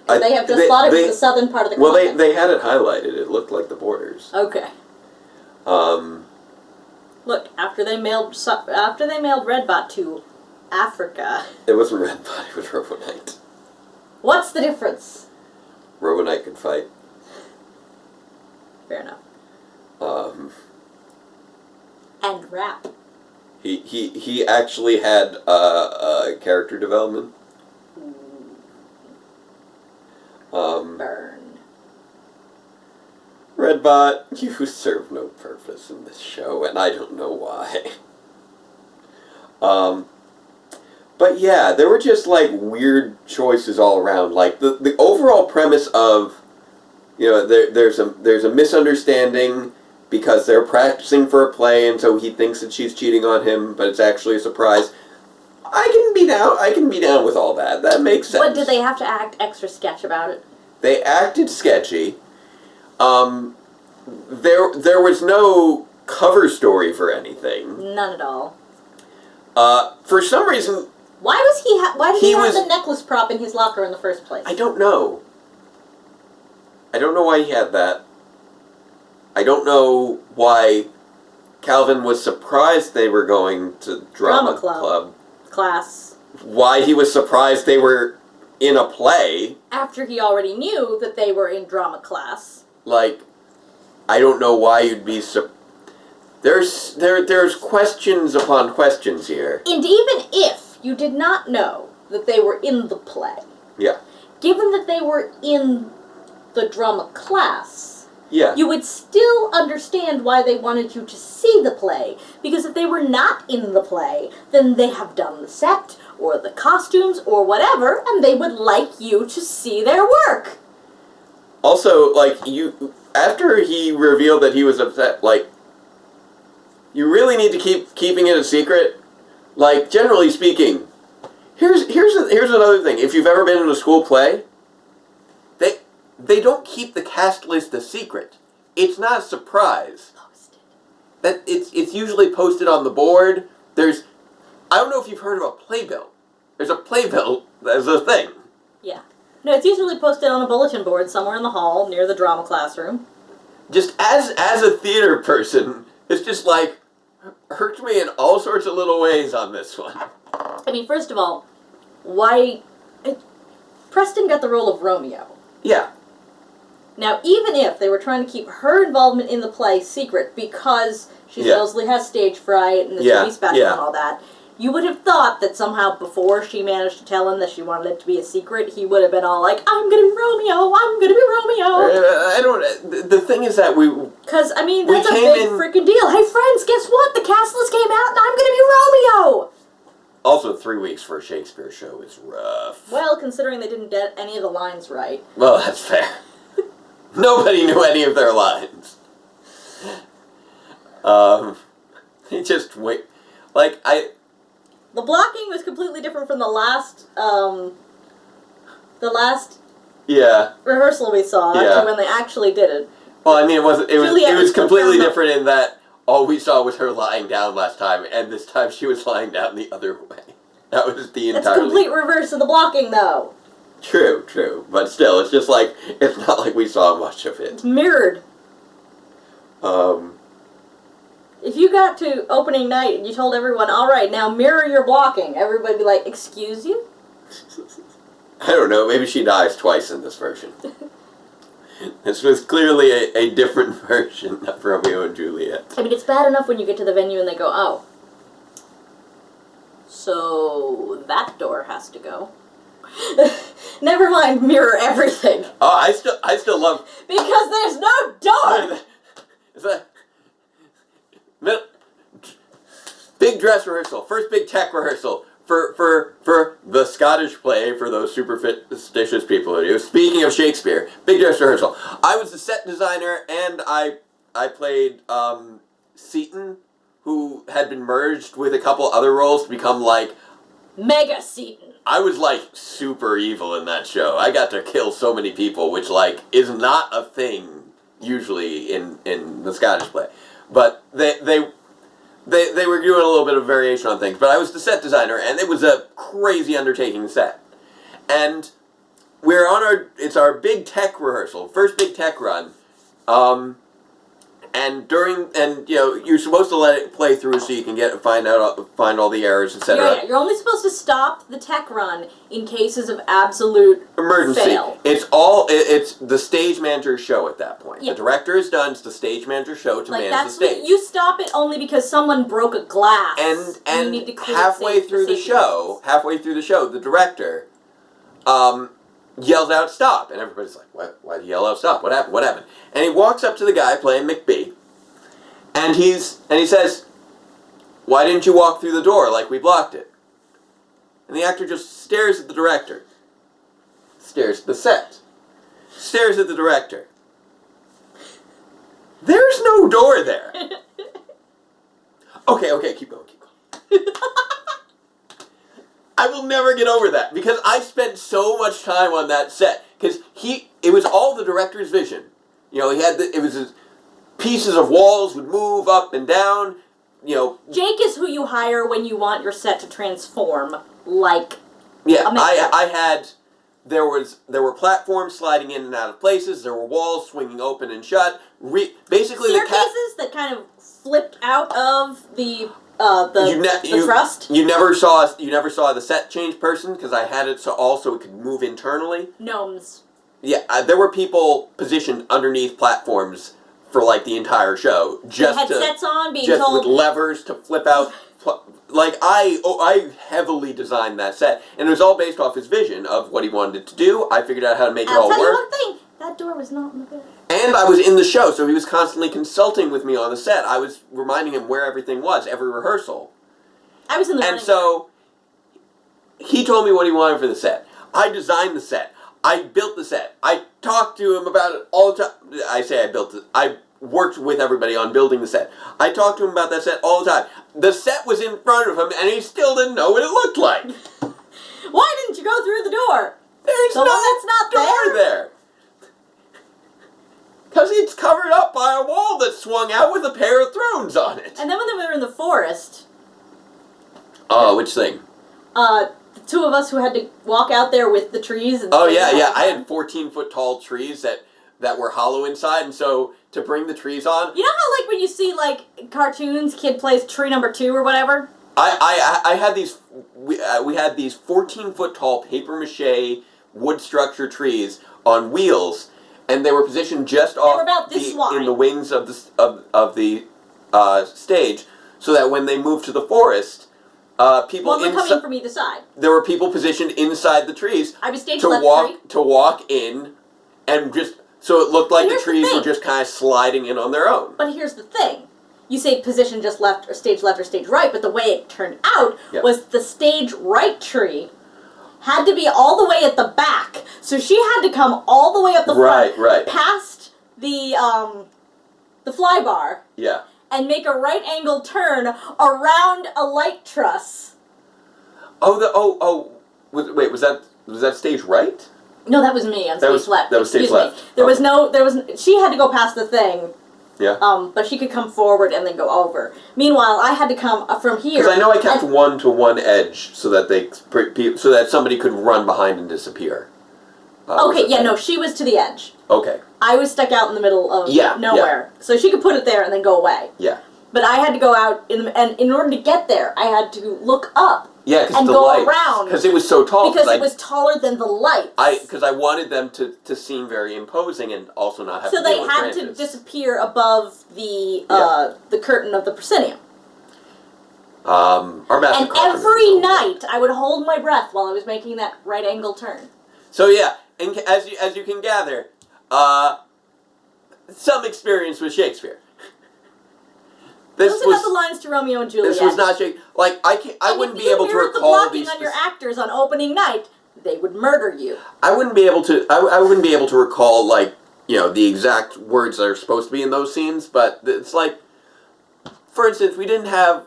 'Cause they have just they- thought it was they- the southern part of the Well, continent. they had it highlighted. It looked like the borders. Okay. Look, after they mailed Redbot to Africa, It wasn't Redbot, it was Robo Knight. what's the difference? Robo Knight could fight. Fair enough. Um, And rap. He actually had character development. Burn. Redbot, you serve no purpose in this show, and I don't know why. But yeah, there were just like weird choices all around. Like the overall premise of, you know, there's a misunderstanding because they're practicing for a play, and so he thinks that she's cheating on him, but it's actually a surprise. I can be down with all that. That makes sense. But did they have to act extra sketch about it? They acted sketchy. There was no cover story for anything. None at all. For some reason, Why did he have was- the necklace prop in his locker in the first place? I don't know. I don't know why he had that. I don't know why Calvin was surprised they were going to drama club. Class. Why he was surprised they were in a play. After he already knew that they were in drama class. Like, I don't know why you'd be There's questions upon questions here. And even if you did not know that they were in the play, Yeah. given that they were in the drama class, Yeah. you would still understand why they wanted you to see the play. Because if they were not in the play, then they have done the set, or the costumes, or whatever, and they would like you to see their work. Also, like, after he revealed that he was upset, like, you really need to keep keeping it a secret. Like, generally speaking, here's another thing. If you've ever been in a school play, they don't keep the cast list a secret. It's not a surprise. Posted. That it's usually posted on the board. I don't know if you've heard of a playbill. There's a playbill as a thing. Yeah. No, it's usually posted on a bulletin board somewhere in the hall near the drama classroom. Just as a theater person, it's just like hurts me in all sorts of little ways on this one. I mean, first of all, Preston got the role of Romeo. Yeah. Now, even if they were trying to keep her involvement in the play secret because she supposedly has stage fright and the TV special and all that, you would have thought that somehow before she managed to tell him that she wanted it to be a secret, he would have been all like, I'm gonna be Romeo, I'm gonna be Romeo. The thing is that Because, I mean, that's a big freaking deal. Hey, friends, guess what? The cast list came out and I'm gonna be Romeo! Also, 3 weeks for a Shakespeare show is rough. Well, considering they didn't get any of the lines right. Well, that's fair. Nobody knew any of their lines. Just wait. Like, The blocking was completely different from the last rehearsal we saw to when they actually did it. Well, I mean, it was completely Juliet different in that all we saw was her lying down last time, and this time she was lying down the other way. That was the entire... It's a complete reverse of the blocking, though. True. But still, it's just like, it's not like we saw much of it. It's mirrored. If you got to opening night and you told everyone, alright, now mirror your blocking, everybody would be like, excuse you? I don't know, maybe she dies twice in this version. This was clearly a different version of Romeo and Juliet. I mean, it's bad enough when you get to the venue and they go, oh, so that door has to go. Never mind, mirror everything. Oh, I still love... Because there's no door! Big dress rehearsal, first big tech rehearsal for the Scottish play for those superstitious people. Speaking of Shakespeare, big dress rehearsal. I was the set designer and I played Seaton, who had been merged with a couple other roles to become like Mega Seaton. I was like super evil in that show. I got to kill so many people, which like is not a thing usually in the Scottish play. But they were doing a little bit of variation on things. But I was the set designer, and it was a crazy undertaking set. And we're on it's our big tech rehearsal, first big tech run. And you're supposed to let it play through so you can find all the errors, etc. Yeah, you're only supposed to stop the tech run in cases of absolute emergency. Fail. It's the stage manager's show at that point. Yeah. The director is done. It's the stage manager's show to manage the stage. You stop it only because someone broke a glass. And you need to clear halfway through the show, the director yells out stop, and everybody's like, "What? Why'd he yell out stop? What happened? What happened?" And he walks up to the guy playing McBee, and he says, "Why didn't you walk through the door like we blocked it?" And the actor just stares at the director, stares at the set, stares at the director. There's no door there. Okay, keep going. I will never get over that, because I spent so much time on that set, because it was all the director's vision. He had pieces of walls would move up and down, Jake is who you hire when you want your set to transform, like Yeah, there were platforms sliding in and out of places, there were walls swinging open and shut, basically staircases that kind of flipped out of the thrust. You never saw the set change person, because I had it so it could move internally. Gnomes. Yeah, there were people positioned underneath platforms for like the entire show, just headsets on, being just told with levers to flip out. Like I heavily designed that set, and it was all based off his vision of what he wanted it to do. I figured out how to make it all work. I'll tell you one thing: that door was not in the building. And I was in the show, so he was constantly consulting with me on the set. I was reminding him where everything was, every rehearsal. I was in the And so, he told me what he wanted for the set. I designed the set. I built the set. I talked to him about it all the time. I say I built it. I worked with everybody on building the set. I talked to him about that set all the time. The set was in front of him, and he still didn't know what it looked like. Why didn't you go through the door? There's the one that's not door there. Because it's covered up by a wall that swung out with a pair of thrones on it. And then when they were in the forest... Which thing? The two of us who had to walk out there with the trees. And yeah. I had 14-foot tall trees that were hollow inside, and so to bring the trees on... You know how, like, when you see, like, cartoons, kid plays tree number 2 or whatever? I had these... We had these 14-foot tall papier-mâché wood structure trees on wheels, and they were positioned just off in the wings of the stage, so that when they moved to the forest, people they're coming from either side. There were people positioned inside the trees I was stage to walk in, and just so it looked like the trees were just kind of sliding in on their own. But here's the thing. You say position just left or stage right, but the way it turned out was the stage right tree had to be all the way at the back. So she had to come all the way up the front, past the fly bar, and make a right angle turn around a light truss. Wait, was that stage right? No, that was me on stage left. That was stage left. She had to go past the thing. Yeah. But she could come forward and then go over. Meanwhile, I had to come from here. Because I know I kept one to one edge so that somebody could run behind and disappear. She was to the edge. Okay. I was stuck out in the middle of nowhere. Yeah. So she could put it there and then go away. Yeah. But I had to go out, and in order to get there, I had to look up. Yeah, and go around. Because it was so tall. Because it was taller than the lights. Because I wanted them to seem very imposing and also not have to deal with branches. So they had to disappear above the curtain of the proscenium. Our master and every night, I would hold my breath while I was making that right angle turn. So yeah, and as you can gather, some experience with Shakespeare. Those are not the lines to Romeo and Juliet. This was not Shakespeare. Like I wouldn't be able to recall these. On your actors on opening night, they would murder you. I wouldn't be able to. I wouldn't be able to recall the exact words that are supposed to be in those scenes. But it's like, for instance, we didn't have.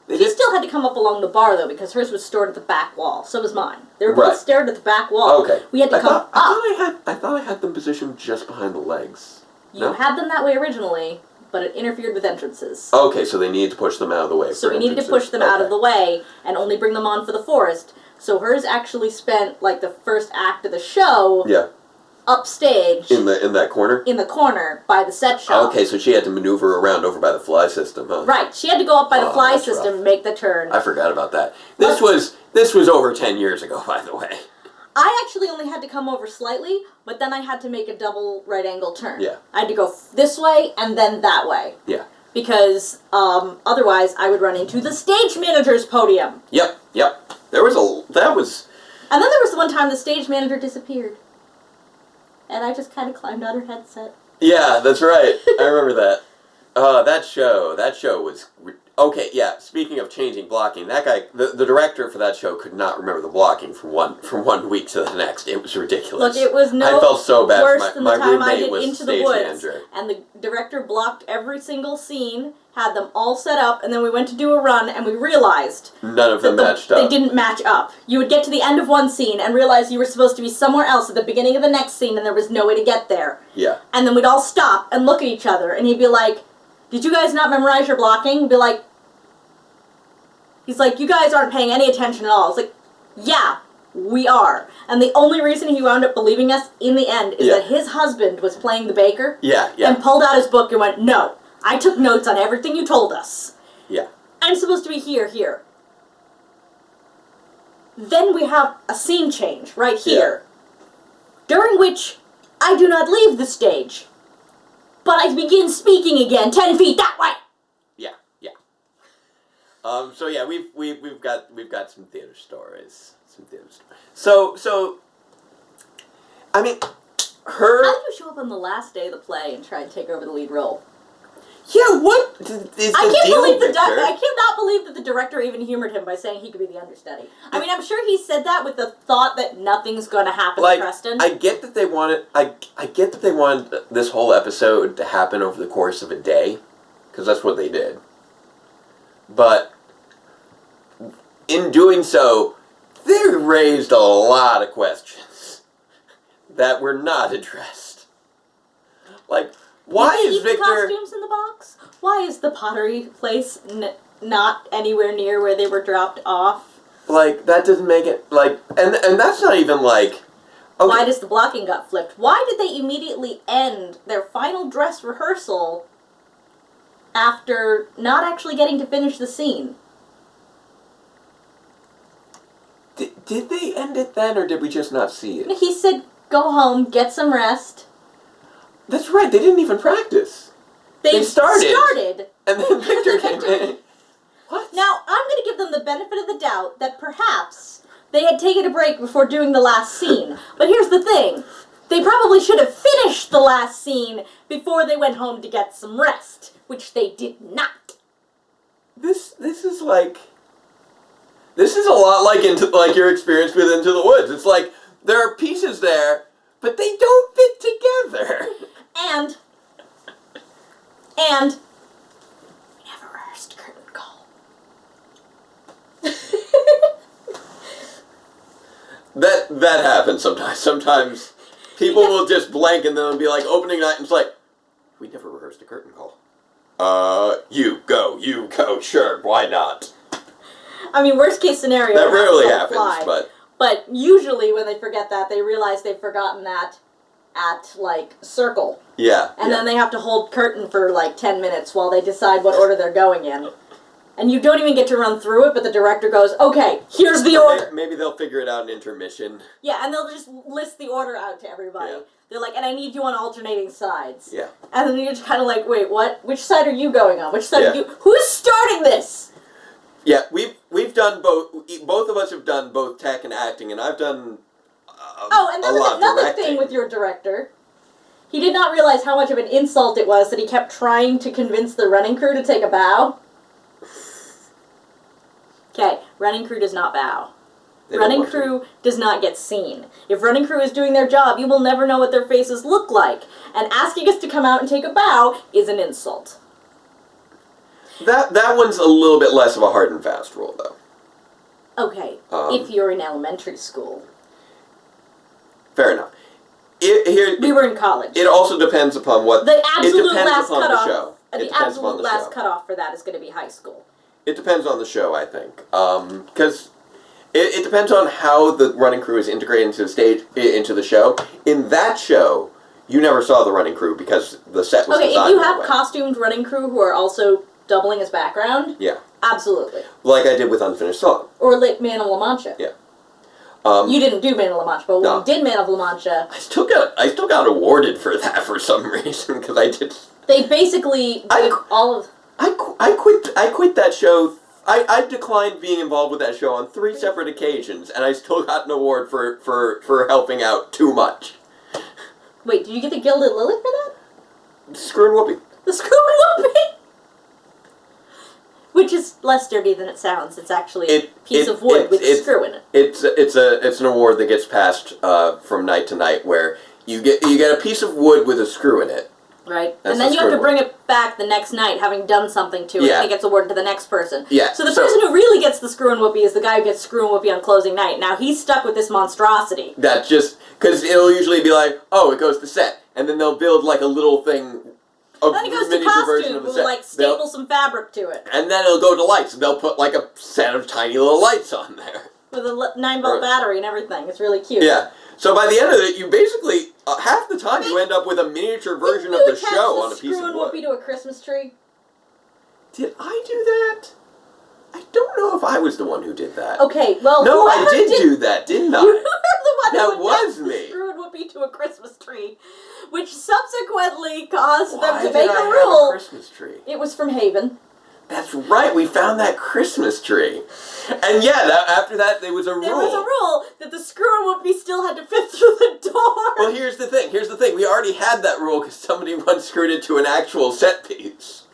She still had to come up along the bar though, because hers was stored at the back wall. So was mine. They were both stared at the back wall. Okay. We had to come up. I thought I had them positioned just behind the legs. You had them that way originally, but it interfered with entrances. Okay, so they needed to push them out of the way. So we needed to push them out of the way and only bring them on for the forest. So hers actually spent the first act of the show upstage. In that corner? In the corner by the set shop. Okay, so she had to maneuver around over by the fly system, huh? Right. She had to go up by the fly system rough. and make the turn. I forgot about that. This was over 10 years ago, by the way. I actually only had to come over slightly, but then I had to make a double right angle turn. Yeah. I had to go this way and then that way. Yeah. Because otherwise I would run into the stage manager's podium. Yep. And then there was the one time the stage manager disappeared. And I just kind of climbed on her headset. Yeah, that's right. I remember that. That show was... Okay, yeah, speaking of changing blocking, that guy, the director for that show could not remember the blocking from one week to the next. It was ridiculous. Look, it was I felt so bad worse for than my the time I roommate did was Into the stage Woods. manager. And the director blocked every single scene, had them all set up, and then we went to do a run, and we realized none of them matched up. They didn't match up. You would get to the end of one scene and realize you were supposed to be somewhere else at the beginning of the next scene, and there was no way to get there. Yeah. And then we'd all stop and look at each other, and he'd be like, "Did you guys not memorize your blocking?" We'd be like, he's like, "You guys aren't paying any attention at all." It's like, yeah, we are. And the only reason he wound up believing us in the end is that his husband was playing the baker. Yeah. And pulled out his book and went, "No, I took notes on everything you told us. Yeah. I'm supposed to be here. Then we have a scene change right here, during which I do not leave the stage, but I begin speaking again 10 feet that way. So yeah, we've got some theater stories. So I mean, How did you show up on the last day of the play and try and take over the lead role? Yeah, what is the I cannot believe that the director even humored him by saying he could be the understudy. I mean, I'm sure he said that with the thought that nothing's going to happen to Preston. I get that they wanted. I get that they wanted this whole episode to happen over the course of a day, because that's what they did. But in doing so, they raised a lot of questions that were not addressed. Like, why is Victor... costumes in the box? Why is the pottery place not anywhere near where they were dropped off? Like, that doesn't make it, like... And that's not even, like... Okay. Why does the blocking got flipped? Why did they immediately end their final dress rehearsal after not actually getting to finish the scene? Did they end it then, or did we just not see it? He said, "Go home, get some rest." That's right, they didn't even practice. They started. And then Victor came in. What? Now, I'm going to give them the benefit of the doubt that perhaps they had taken a break before doing the last scene. But here's the thing. They probably should have finished the last scene before they went home to get some rest, which they did not. This is like... This is a lot like your experience with Into the Woods. It's like, there are pieces there, but they don't fit together. And we never rehearsed curtain call. That happens sometimes. Sometimes people will just blank and then be like, opening night, and it's like, we never rehearsed a curtain call. You go, sure, why not? I mean, worst case scenario. That rarely happens, but... But usually when they forget that, they realize they've forgotten that at, like, circle. Yeah. And then they have to hold curtain for, like, 10 minutes while they decide what order they're going in. And you don't even get to run through it, but the director goes, "Okay, here's the order." Maybe they'll figure it out in intermission. Yeah, and they'll just list the order out to everybody. Yeah. They're like, "And I need you on alternating sides." Yeah. And then you're just kind of like, "Wait, what? Which side are you going on? Which side are you... Who's starting this?" Yeah, we've done both. Both of us have done both tech and acting, and I've done and that was another thing with your director. He did not realize how much of an insult it was that he kept trying to convince the running crew to take a bow. Okay, running crew does not bow. Running crew does not get seen. If running crew is doing their job, you will never know what their faces look like. And asking us to come out and take a bow is an insult. That one's a little bit less of a hard and fast rule, though. Okay, if you're in elementary school. Fair enough. We were in college. It also depends upon what... The absolute last cutoff. The show. The absolute last cutoff for that is going to be high school. It depends on the show, I think. Because It depends on how the running crew is integrated into the show. In that show, you never saw the running crew because the set was designed. Okay, if you have costumed running crew who are also doubling as background, yeah, absolutely. Like I did with Unfinished Song. Or like Man of La Mancha. Yeah. You didn't do Man of La Mancha, but when you did Man of La Mancha, I still got awarded for that for some reason because I did. They basically all of. I quit that show. I declined being involved with that show on 3 separate occasions, and I still got an award for helping out too much. Wait, did you get the Gilded Lily for that? Screw and Whoopee. The Screw and Whoopee? Which is less dirty than it sounds. It's actually a piece of wood with a screw in it. It's an award that gets passed from night to night, where you get a piece of wood with a screw in it. Right, and then you have to bring it back the next night, having done something to it, and it gets awarded to the next person. Yeah. So the person who really gets the Screw and Whoopee is the guy who gets Screw and Whoopee on closing night. Now he's stuck with this monstrosity. That just because it'll usually be like, oh, it goes to set, and then they'll build like a little thing. Then it goes to costume, we'll like staple some fabric to it. And then it'll go to lights, and they'll put like a set of tiny little lights on there. With a 9-volt battery and everything. It's really cute. Yeah. So by the end of it, you basically, half the time you end up with a miniature version of the show on a piece of wood. Screw and Whoopee to a Christmas tree? Did I do that? I don't know if I was the one who did that. Okay, well... No, I did do that, didn't I? You were the one that was me. Screw and Whoopee to a Christmas tree, which subsequently caused them to Why make did I a rule. have a Christmas tree? It was from Haven. That's right, we found that Christmas tree. And yeah, after that, there was a rule. There was a rule that the Screw and Whoopee still had to fit through the door. Well, here's the thing. We already had that rule because somebody once screwed it to an actual set piece.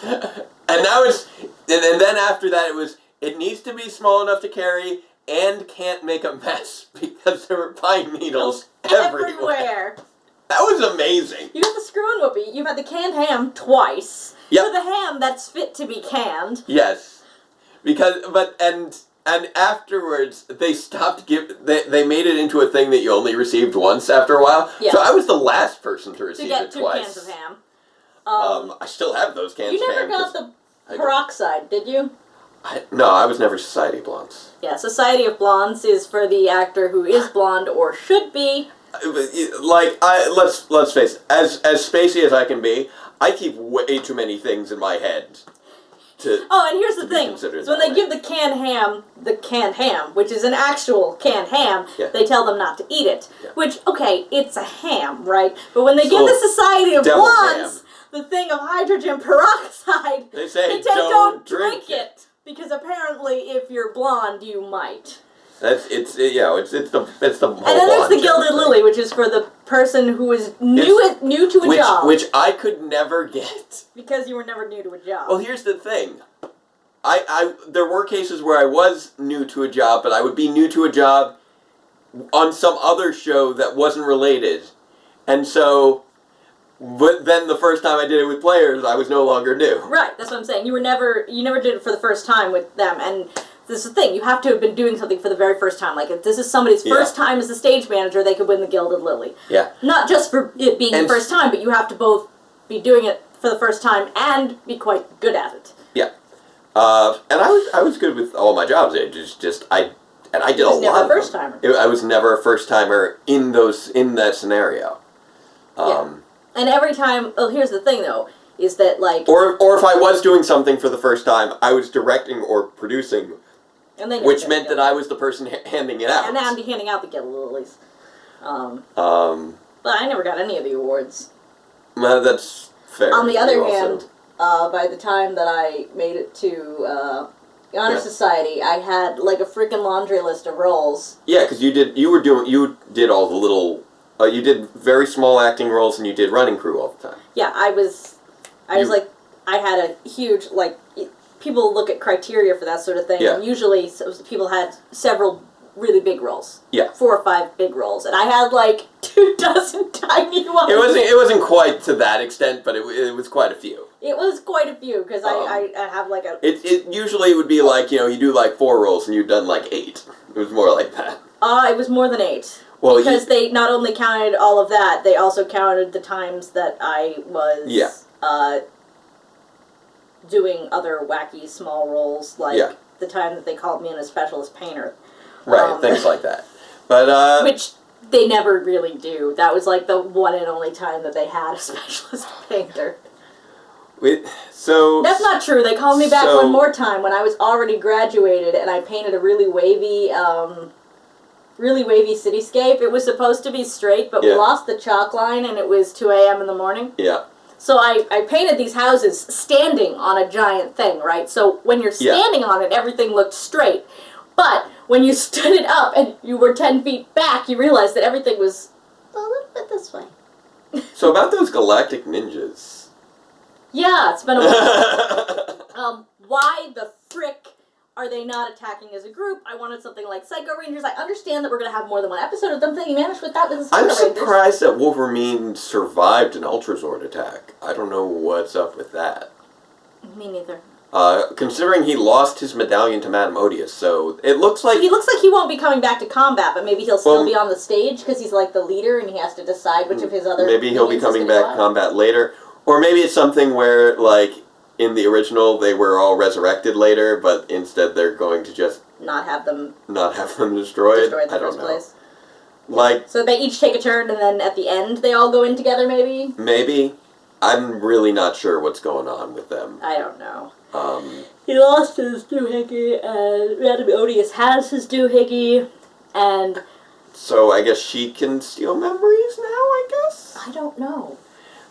And now it's... And then after that, it needs to be small enough to carry and can't make a mess because there were pine needles everywhere. That was amazing. You got the Screw and Whoopee. You've had the canned ham twice. Yep. For the ham that's fit to be canned. Yes. And afterwards, they stopped they made it into a thing that you only received once after a while. Yeah. So I was the last person to receive get it 2 twice. cans of ham. I still have those cans of ham. You never got the peroxide, did you? No, I was never Society of Blondes. Yeah, Society of Blondes is for the actor who is blonde or should be. Like, let's face it, as spacey as I can be, I keep way too many things in my head to. Oh, and here's the thing: so when they give the canned ham, which is an actual canned ham, they tell them not to eat it. Yeah. Which, okay, it's a ham, right? But when they give the Society of Blondes the thing of hydrogen peroxide, they say don't drink it because apparently, if you're blonde, you might. It's the whole. And then there's the Gilded Lily, which is for the person who is new to a job, which I could never get because you were never new to a job. Well, here's the thing. There were cases where I was new to a job, but I would be new to a job on some other show that wasn't related, and so. But then the first time I did it with players, I was no longer new. Right, that's what I'm saying. You never did it for the first time with them, and this is the thing. You have to have been doing something for the very first time. Like, if this is somebody's first time as a stage manager, they could win the Gilded Lily. Yeah. Not just for it being the first time, but you have to both be doing it for the first time and be quite good at it. Yeah. And I was good with all my jobs. I did a lot. Never a first timer. I was never a first timer in that scenario. Yeah. And every time, here's the thing though, is that like... Or if I was doing something for the first time, I was directing or producing, which meant that I was the person handing it out. And now I'm handing out the Gilded Lilies. But I never got any of the awards. Well, that's fair. On the other hand, by the time that I made it to Honor Society, I had like a freaking laundry list of roles. Yeah, because you did all the little... you did very small acting roles, and you did running crew all the time. Yeah, I had a huge, like, people look at criteria for that sort of thing, and usually people had several really big roles. Yeah. 4 or 5 big roles, and I had, like, 24 tiny ones. It wasn't quite to that extent, but it was quite a few. It was quite a few, because I have, like, a... It usually would be, like, you do, like, 4 roles, and you've done, like, 8. It was more like that. It was more than 8. Well, because they not only counted all of that, they also counted the times that I was doing other wacky small roles, like the time that they called me in as specialist painter. Right, things like that. But which they never really do. That was like the one and only time that they had a specialist painter. That's not true. They called me back one more time when I was already graduated, and I painted a really wavy cityscape. It was supposed to be straight, but we lost the chalk line, and it was 2 a.m. in the morning. Yeah. So I painted these houses standing on a giant thing, right? So when you're standing on it, everything looked straight. But when you stood it up and you were 10 feet back, you realized that everything was a little bit this way. So about those galactic ninjas. Yeah, it's been a while. Why the frick are they not attacking as a group? I wanted something like Psycho Rangers. I understand that we're going to have more than one episode of them. He managed with that with the Psycho Rangers. I'm surprised that Wolverine survived an Ultrazord attack. I don't know what's up with that. Me neither. Considering he lost his medallion to Madame Odious, so it looks like... He looks like he won't be coming back to combat, but maybe he'll still be on the stage because he's like the leader and he has to decide which of his other... Maybe he'll be coming back to combat later. Or maybe it's something where, like, in the original, they were all resurrected later, but instead they're going to just... Not have them destroyed. I don't know. Place. Like... So they each take a turn, and then at the end they all go in together, maybe? Maybe. I'm really not sure what's going on with them. I don't know. He lost his doohickey, and Madame Odious has his doohickey, and... So I guess she can steal memories now, I guess? I don't know.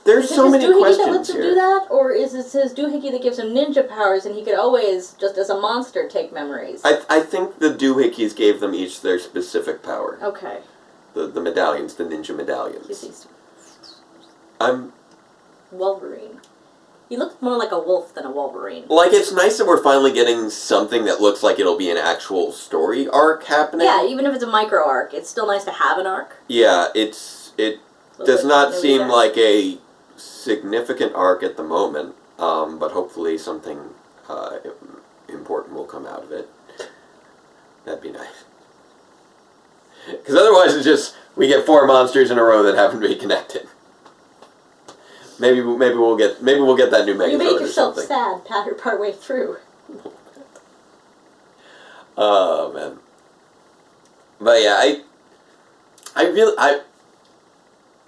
There's so many questions that lets him do that, or is it his doohickey that gives him ninja powers and he could always, just as a monster, take memories? I think the doohickeys gave them each their specific power. Okay. The medallions, the ninja medallions. I'm... Wolverine. He looks more like a wolf than a Wolverine. Like, it's nice that we're finally getting something that looks like it'll be an actual story arc happening. Yeah, even if it's a micro arc, it's still nice to have an arc. Yeah, it does not seem like a significant arc at the moment, but hopefully something important will come out of it. That'd be nice. Because otherwise it's just, we get 4 monsters in a row that happen to be connected. Maybe we'll get that new Megazord. You made yourself or something. sad partway through. Oh man. But yeah,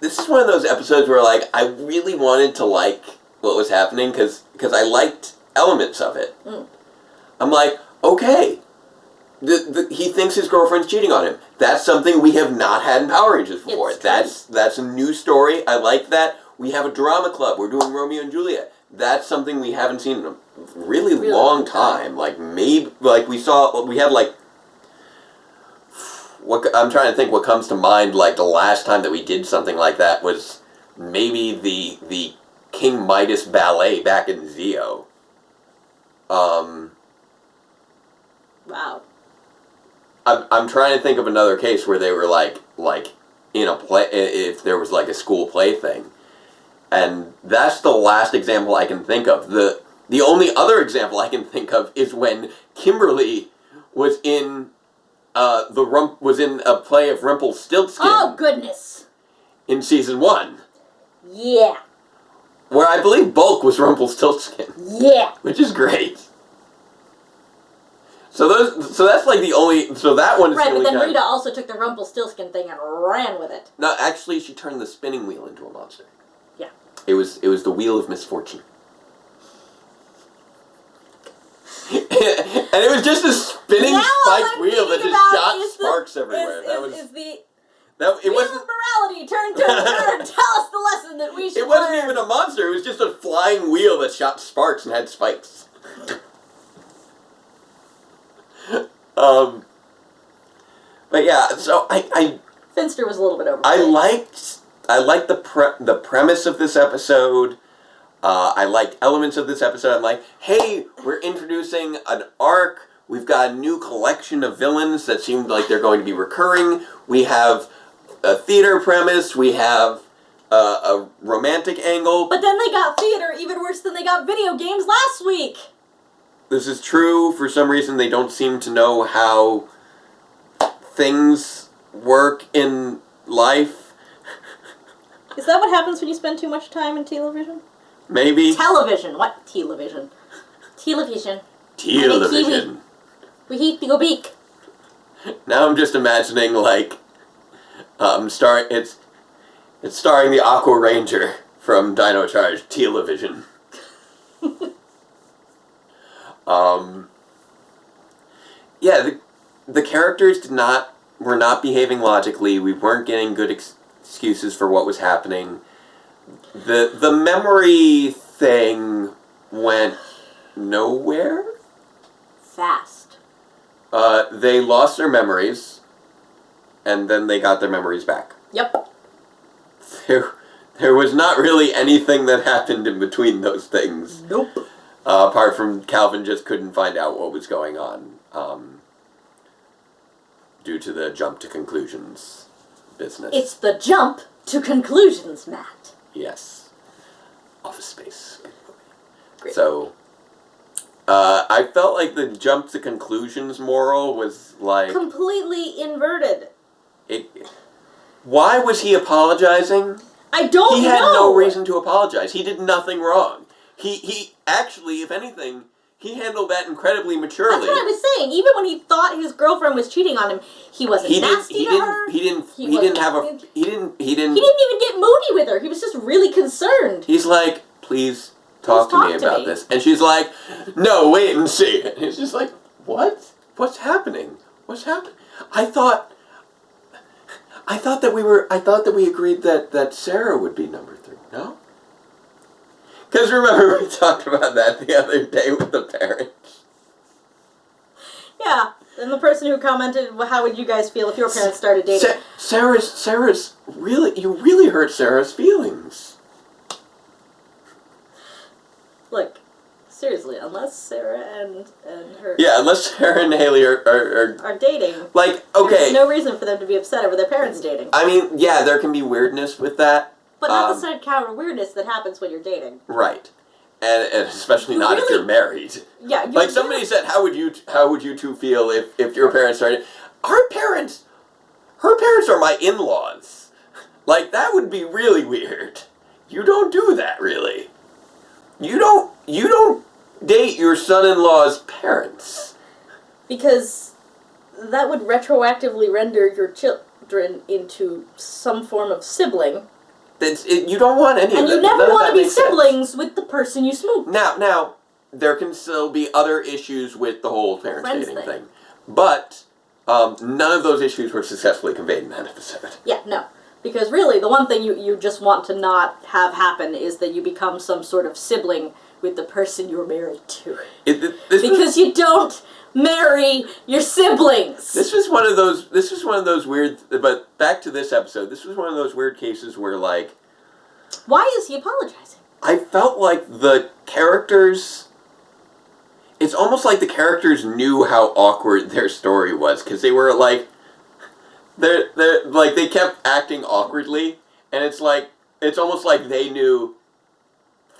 this is one of those episodes where, like, I really wanted to like what was happening because I liked elements of it. Mm. I'm like, okay, he thinks his girlfriend's cheating on him. That's something we have not had in Power Rangers before. That's a new story. I like that. We have a drama club. We're doing Romeo and Juliet. That's something we haven't seen in a really long time. Like, maybe, like, we had, like, I'm trying to think what comes to mind, like, the last time that we did something like that was maybe the King Midas ballet back in Zeo. Wow. I'm trying to think of another case where they were, like in a play, if there was, like, a school play thing. And that's the last example I can think of. The only other example I can think of is when Kimberly was in a play of Rumpelstiltskin. Oh goodness! In season 1. Yeah. Where I believe Bulk was Rumpelstiltskin. Yeah. Which is great. So that's like the only. So that one is right, the only but then time. Rita also took the Rumpelstiltskin thing and ran with it. No, actually, she turned the spinning wheel into a monster. Yeah. It was the wheel of misfortune. And it was just a spinning spiked wheel that just shot sparks everywhere. Wheel of morality, turn. Tell us the lesson that we should It wasn't even a monster. It was just a flying wheel that shot sparks and had spikes. But yeah, so I Finster was a little bit over. I liked the premise of this episode. I liked elements of this episode. I'm like, hey, we're introducing an arc. We've got a new collection of villains that seemed like they're going to be recurring. We have a theater premise. We have a romantic angle. But then they got theater even worse than they got video games last week. This is true. For some reason, they don't seem to know how things work in life. Is that what happens when you spend too much time in television? Maybe. Television. What? Television. Television. Television. We eat the beak. Now I'm just imagining, like, it's starring the Aqua Ranger from Dino Charge, Television. Yeah, the characters were not behaving logically. We weren't getting good excuses for what was happening. The memory thing went nowhere. Fast. They lost their memories, and then they got their memories back. Yep. There was not really anything that happened in between those things. Nope. Apart from Calvin just couldn't find out what was going on. Due to the jump to conclusions business. It's the jump to conclusions, Matt. Yes. Office Space. Great. So, I felt like the jump to conclusions moral was like... completely inverted. Why was he apologizing? I don't know! He had no reason to apologize. He did nothing wrong. He actually, if anything... he handled that incredibly maturely. That's what I was saying. Even when he thought his girlfriend was cheating on him, he wasn't nasty to her. He didn't even get moody with her. He was just really concerned. He's like, please talk to me about this. And she's like, no, wait and see. And he's just like, what? What's happening? What's happening? I thought that we agreed that Sarah would be number 3. No? Because remember, we talked about that the other day with the parents. Yeah, and the person who commented, well, how would you guys feel if your parents started dating? Sarah's really, you really hurt Sarah's feelings. Look, seriously, unless Sarah and her... yeah, unless Sarah and Haley are dating. Like, okay. There's no reason for them to be upset over their parents dating. I mean, yeah, there can be weirdness with that. But not the side kind of weirdness that happens when you're dating. Right. And especially not if you're married. Yeah. Like somebody said, how would you two feel if your parents started... her parents are my in-laws. Like, that would be really weird. You don't do that, really. You don't date your son-in-law's parents. Because that would retroactively render your children into some form of sibling. You don't want any of that. And you never want to be siblings with the person you smoke. Now, there can still be other issues with the whole parents dating thing. But none of those issues were successfully conveyed in that episode. Yeah, no. Because really, the one thing you just want to not have happen is that you become some sort of sibling with the person you're married to. Because you don't marry your siblings. This was one of those weird, but back to this episode, this was one of those weird cases where, like... why is he apologizing? I felt like the characters... it's almost like the characters knew how awkward their story was, because they were, like... they kept acting awkwardly, and it's almost like they knew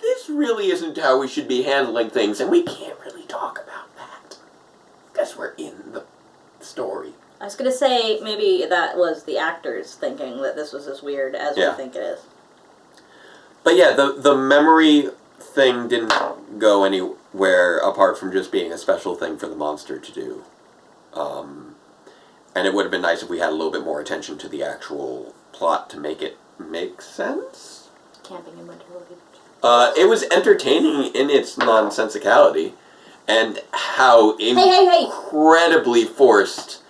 this really isn't how we should be handling things, and we can't really talk about that. Because we're in the story. I was going to say, maybe that was the actors thinking that this was as weird as we think it is. But yeah, the memory thing didn't go anywhere apart from just being a special thing for the monster to do. And it would have been nice if we had a little bit more attention to the actual plot to make it make sense. Camping in winter will be... it was entertaining in its nonsensicality, and how incredibly forced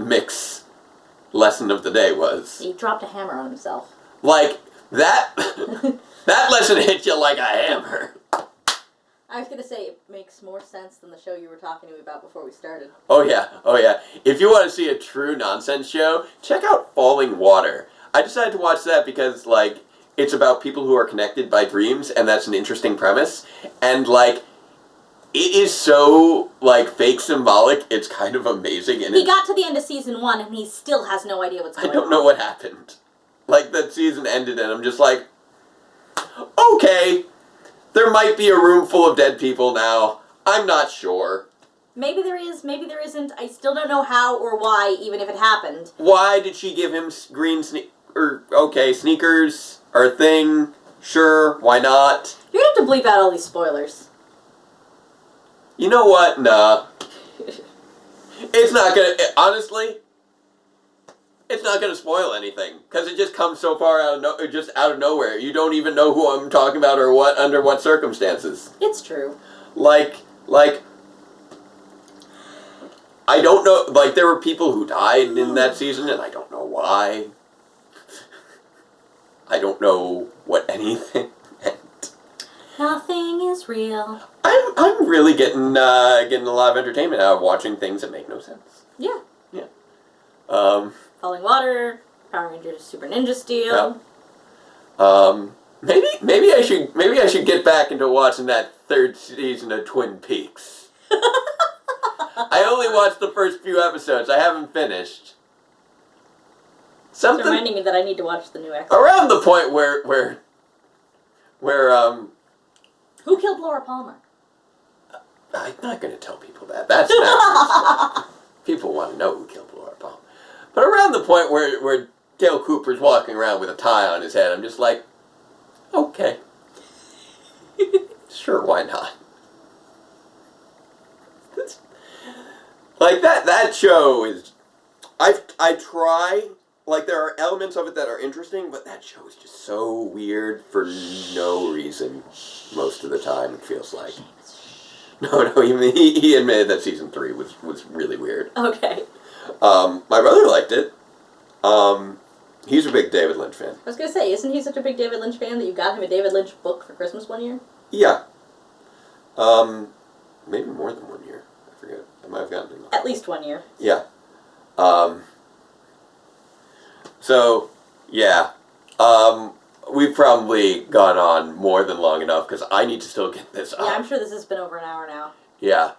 Mick's lesson of the day was. He dropped a hammer on himself. Like, that that lesson hit you like a hammer. I was going to say, it makes more sense than the show you were talking to me about before we started. Oh yeah. If you want to see a true nonsense show, check out Falling Water. I decided to watch that because, like, it's about people who are connected by dreams, and that's an interesting premise. And, like, it is so, like, fake symbolic, it's kind of amazing. And he got to the end of season 1, and he still has no idea what's going on. I don't know what happened. Like, that season ended, and I'm just like, okay, there might be a room full of dead people now. I'm not sure. Maybe there is, maybe there isn't. I still don't know how or why, even if it happened. Why did she give him green sneakers are a thing? Sure, why not? You're going to have to bleep out all these spoilers. You know what? Nah. It's not gonna, honestly, it's not gonna spoil anything, because it just comes so far out of nowhere. You don't even know who I'm talking about or what, under what circumstances. It's true. Like, I don't know, like, there were people who died in that season, and I don't know why. I don't know what anything meant. Nothing is real. I'm really getting a lot of entertainment out of watching things that make no sense. Yeah. Yeah. Falling Water, Power Rangers Super Ninja Steel. Yeah. Maybe I should get back into watching that third season of Twin Peaks. I only watched the first few episodes. I haven't finished. It's reminding me that I need to watch the new X. Around the point where Who killed Laura Palmer? I'm not going to tell people that. That's not. People want to know who killed Laura Palmer. But around the point where Dale Cooper's walking around with a tie on his head, I'm just like, okay. Sure, why not? Like, that show is... I try... Like, there are elements of it that are interesting, but that show is just so weird for no reason most of the time, it feels like. No, he admitted that season 3 was really weird. Okay. My brother liked it. He's a big David Lynch fan. I was going to say, isn't he such a big David Lynch fan that you got him a David Lynch book for Christmas one year? Yeah. Maybe more than 1 year. I forget. I might have gotten him. At least 1 year. Yeah. So, yeah. We've probably gone on more than long enough, because I need to still get this up. Yeah, I'm sure this has been over an hour now. Yeah.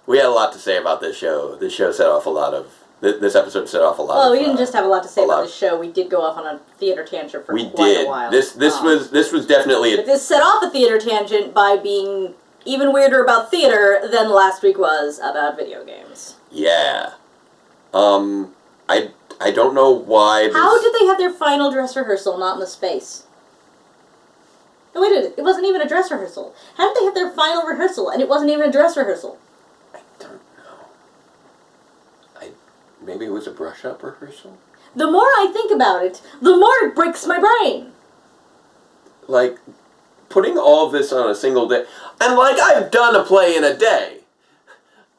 We had a lot to say about this show. This show set off a lot of... This episode set off a lot of... Well, we didn't just have a lot to say about this show. We did go off on a theater tangent for quite a while. This was definitely... But this set off a theater tangent by being even weirder about theater than last week was about video games. Yeah. I don't know why this... How did they have their final dress rehearsal not in the space? No, wait a minute. It wasn't even a dress rehearsal. How did they have their final rehearsal and it wasn't even a dress rehearsal? I don't know. Maybe it was a brush-up rehearsal? The more I think about it, the more it breaks my brain. Like, putting all of this on a single day... And, like, I've done a play in a day.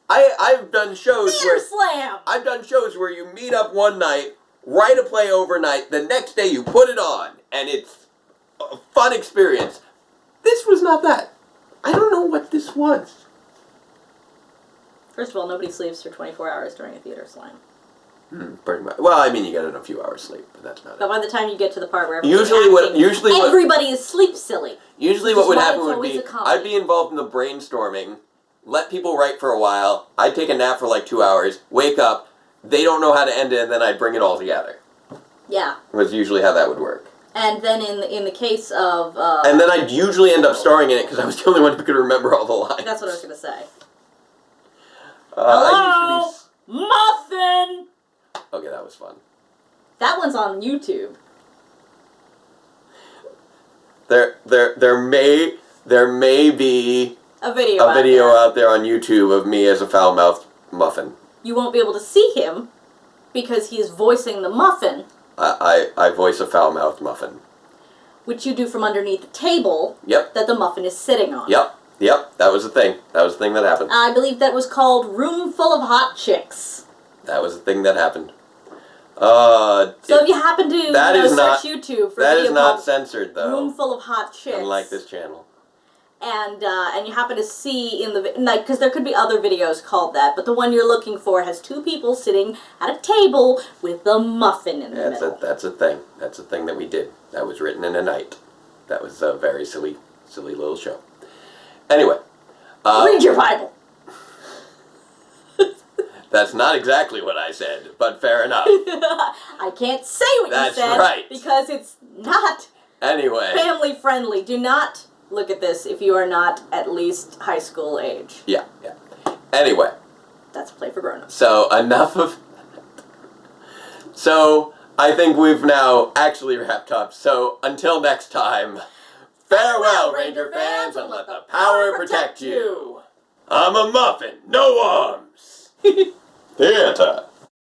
I've done shows Theater slam! I've done shows where you meet up one night, write a play overnight, the next day you put it on, and it's a fun experience. This was not that. I don't know what this was. First of all, nobody sleeps for 24 hours during a theater slam. Pretty much. Well, I mean, you get a few hours sleep, but that's about But it. by the time you get to the part where Everybody is sleep silly. Usually what would happen would be, I'd be involved in the brainstorming, let people write for a while, I'd take a nap for like 2 hours, wake up, they don't know how to end it, and then I'd bring it all together. Yeah. Was usually how that would work. And then in the case of... and then I'd usually end up starring in it, because I was the only one who could remember all the lines. That's what I was going to say. Hello? Muffin! Okay, that was fun. That one's on YouTube. There may be a video out there on YouTube of me as a foul-mouthed muffin. You won't be able to see him because he is voicing the muffin. I voice a foul-mouthed muffin. Which you do from underneath the table. Yep. That the muffin is sitting on. Yep, that was the thing. That was the thing that happened. I believe that was called Room Full of Hot Chicks. That was the thing that happened. So if you happen to search YouTube for that video is not censored, though. Room Full of Hot Chicks. Unlike this channel. And you happen to see in the because there could be other videos called that, but the one you're looking for has two people sitting at a table with a muffin in the middle. That's a thing. That's a thing that we did. That was written in a night. That was a very silly little show. Anyway. Read your Bible. That's not exactly what I said, but fair enough. I can't say what you said. That's right. Because it's not family friendly. Do not look at this if you are not at least high school age. Yeah. Anyway. That's a play for grown-ups. So, enough of... So, I think we've now actually wrapped up. So, until next time, farewell, Ranger fans, and let the power protect you. I'm a muffin, no arms. Theater.